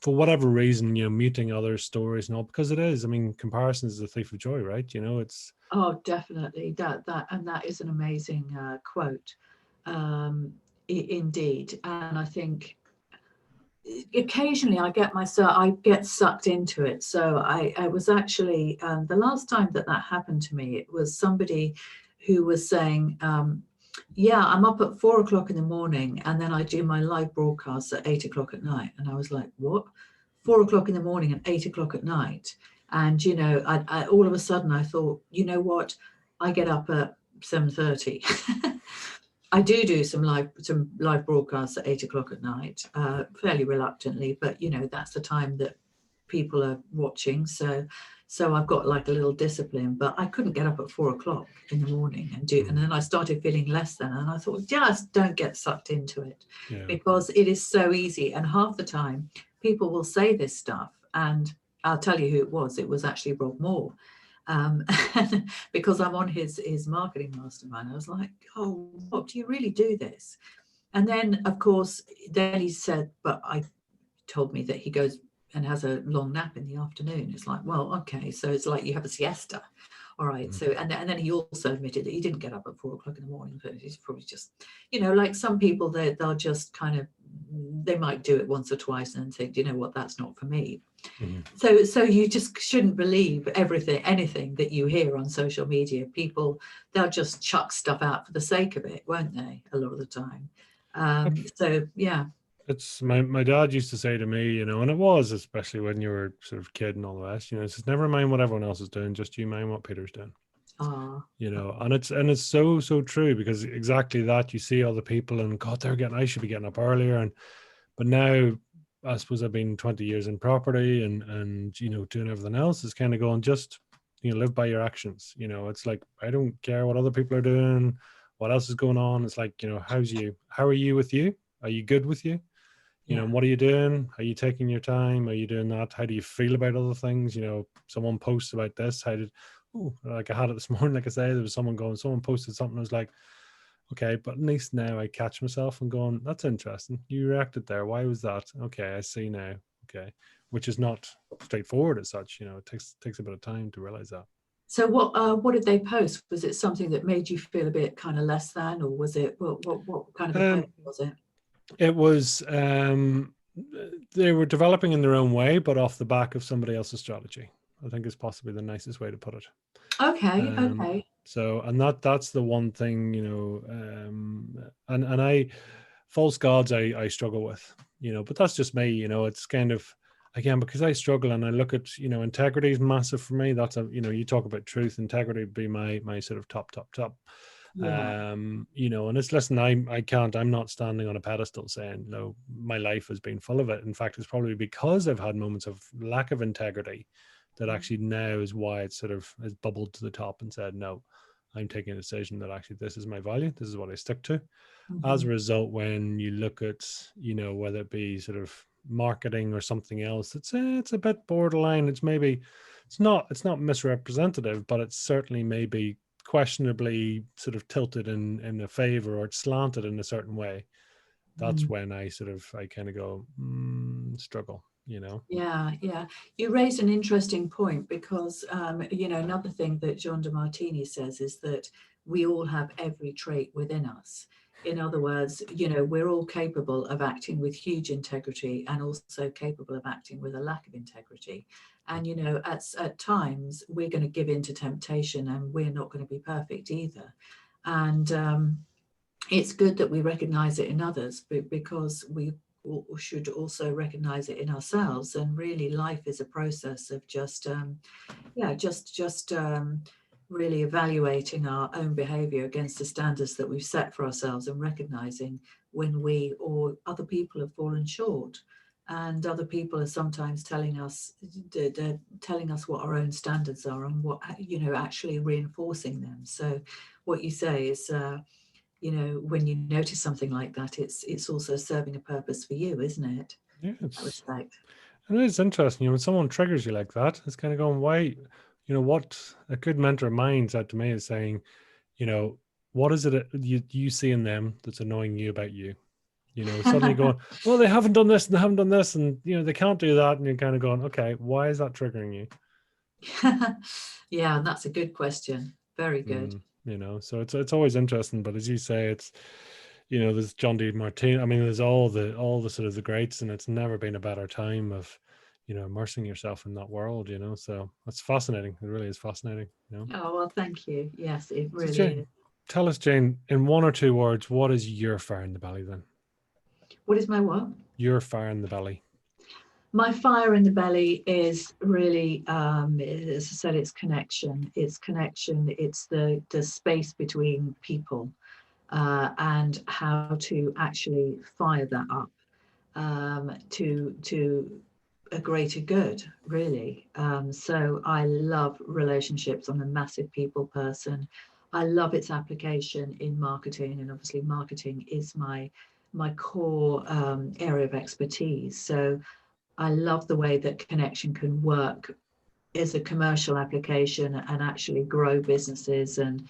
for whatever reason, muting other stories and all, because it is, I mean, comparison is the thief of joy, right? It's Oh, definitely. That is an amazing quote, indeed. And I think occasionally I get sucked into it. So I was actually, the last time that happened to me, it was somebody who was saying, yeah, I'm up at 4 o'clock in the morning, and then I do my live broadcasts at 8 o'clock at night. And I was like, what? 4 o'clock in the morning and 8 o'clock at night? And, I all of a sudden I thought, you know what? I get up at 7:30. I do some live broadcasts at 8 o'clock at night, fairly reluctantly, but that's the time that people are watching. So I've got like a little discipline, but I couldn't get up at 4 o'clock in the morning and then I started feeling less than, and I thought, just don't get sucked into it, because it is so easy. And half the time people will say this stuff, and I'll tell you who it was. It was actually Rob Moore. Because I'm on his marketing mastermind. I was like, oh, Rob, do you really do this? And then, of course, then he said, but I told me that he goes and has a long nap in the afternoon. It's like, well, okay, so it's like you have a siesta. All right. So, and then he also admitted that he didn't get up at 4 o'clock in the morning, but he's probably just, like some people, they'll just kind of, they might do it once or twice and think, you know what, that's not for me. So you just shouldn't believe anything that you hear on social media. People, they'll just chuck stuff out for the sake of it, won't they? A lot of the time. So yeah. It's my dad used to say to me, and it was especially when you were sort of kid and all the rest, he says, never mind what everyone else is doing, just you mind what Peter's doing. And it's so true, because exactly that, you see all the people and God, I should be getting up earlier, but now I suppose I've been 20 years in property and doing everything else, is kind of going, just live by your actions. It's like, I don't care what other people are doing, what else is going on. It's like, how are you with you? Are you good with you? What are you doing? Are you taking your time? Are you doing that? How do you feel about other things? Someone posts about this. Like I had it this morning, like I say, there was someone posted something. I was like, okay, but at least now I catch myself and going, that's interesting. You reacted there. Why was that? Okay, I see now. Okay. Which is not straightforward as such. It takes a bit of time to realize that. So what did they post? Was it something that made you feel a bit kind of less than, or was it what kind of a post was it? It was they were developing in their own way, but off the back of somebody else's strategy, I think, is possibly the nicest way to put it. Okay. So, and that's the one thing, and I, false gods, I struggle with, but that's just me, it's kind of, again, because I struggle and I look at, integrity is massive for me. That's you talk about truth, integrity would be my sort of top. Yeah. And it's, listen, I'm not standing on a pedestal saying, no, my life has been full of it. In fact, it's probably because I've had moments of lack of integrity that actually now is why it sort of has bubbled to the top and said, no, I'm taking a decision that actually this is my value. This is what I stick to. As a Mhm. result, when you look at, whether it be sort of marketing or something else, it's a bit borderline. It's not misrepresentative, but it's certainly maybe questionably sort of tilted in a favor, or it's slanted in a certain way. That's Mm. when I kind of go, struggle. Yeah, yeah. You raised an interesting point because, another thing that John de Martini says is that we all have every trait within us. In other words, we're all capable of acting with huge integrity and also capable of acting with a lack of integrity. And, at times we're going to give in to temptation and we're not going to be perfect either. And it's good that we recognize it in others, because we should also recognize it in ourselves. And really, life is a process of just really evaluating our own behavior against the standards that we've set for ourselves, and recognizing when we or other people have fallen short. And other people are sometimes telling us what our own standards are, and what, actually reinforcing them. So what you say is, when you notice something like that, it's also serving a purpose for you, isn't it? Yeah, In that respect. it is interesting. When someone triggers you like that, it's kind of going, why, what a good mentor of mine said to me is saying, you know, what is it that you see in them that's annoying you about you? Suddenly going, well, they haven't done this and they haven't done this, and they can't do that, and you're kind of going, okay, why is that triggering you? Yeah, that's a good question. Very good. So it's always interesting, but as you say, it's there's John D. Martin. I mean, there's all the sort of the greats, and it's never been a better time of immersing yourself in that world. So that's fascinating. It really is fascinating. Oh, well, thank you. Yes, it So really is. Jane, tell us, Jane, in one or two words, what is your fire in the belly then? What is my what? Your fire in the belly. My fire in the belly is really, as I said, it's connection. It's connection. It's the space between people, and how to actually fire that up, to a greater good, really. So I love relationships. I'm a massive people person. I love its application in marketing, and obviously marketing is my core area of expertise. So I love the way that connection can work as a commercial application and actually grow businesses, and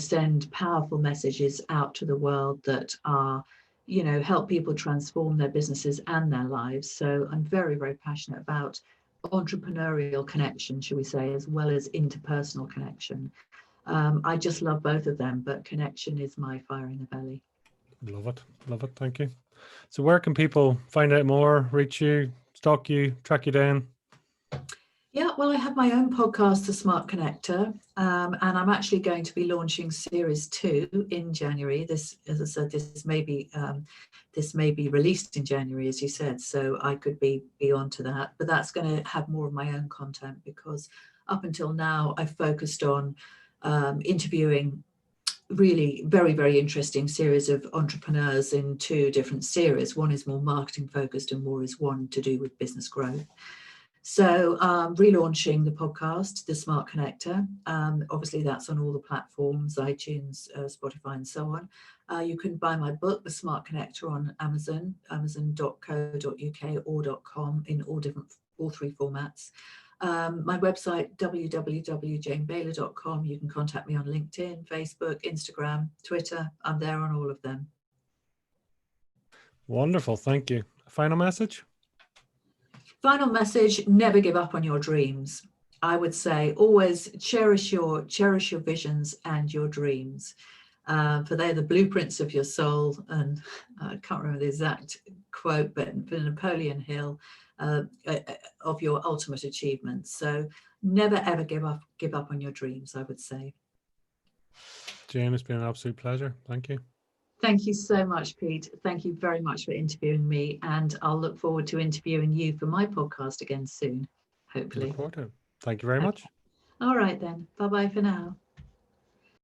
send powerful messages out to the world that are, help people transform their businesses and their lives. So I'm very, very passionate about entrepreneurial connection, shall we say, as well as interpersonal connection. I just love both of them, but connection is my fire in the belly. Love it. Love it. Thank you. So where can people find out more, reach you, stalk you, track you down? Yeah, well, I have my own podcast, The Smart Connector, and I'm actually going to be launching Series 2 in January. This, as I said, this may be released in January, as you said, so I could be on to that. But that's going to have more of my own content, because up until now, I've focused on interviewing really very, very interesting series of entrepreneurs in two different series. One is more marketing focused, and more is one to do with business growth. So relaunching the podcast, The Smart Connector. Obviously, that's on all the platforms, iTunes, Spotify, and so on. You can buy my book, The Smart Connector, on Amazon, amazon.co.uk or .com, in all three formats. My website, www.janebayler.com. You can contact me on LinkedIn, Facebook, Instagram, Twitter. I'm there on all of them. Wonderful. Thank you. Final message? Final message: never give up on your dreams. I would say always cherish your visions and your dreams. for they're the blueprints of your soul. And I can't remember the exact quote, but Napoleon Hill, of your ultimate achievements. So never ever give up on your dreams, I would say. Jane, it's been an absolute pleasure. Thank you. Thank you so much, Pete. Thank you very much for interviewing me, and I'll look forward to interviewing you for my podcast again soon, hopefully. Look forward to it. Thank you very much. All right then. Bye-bye for now.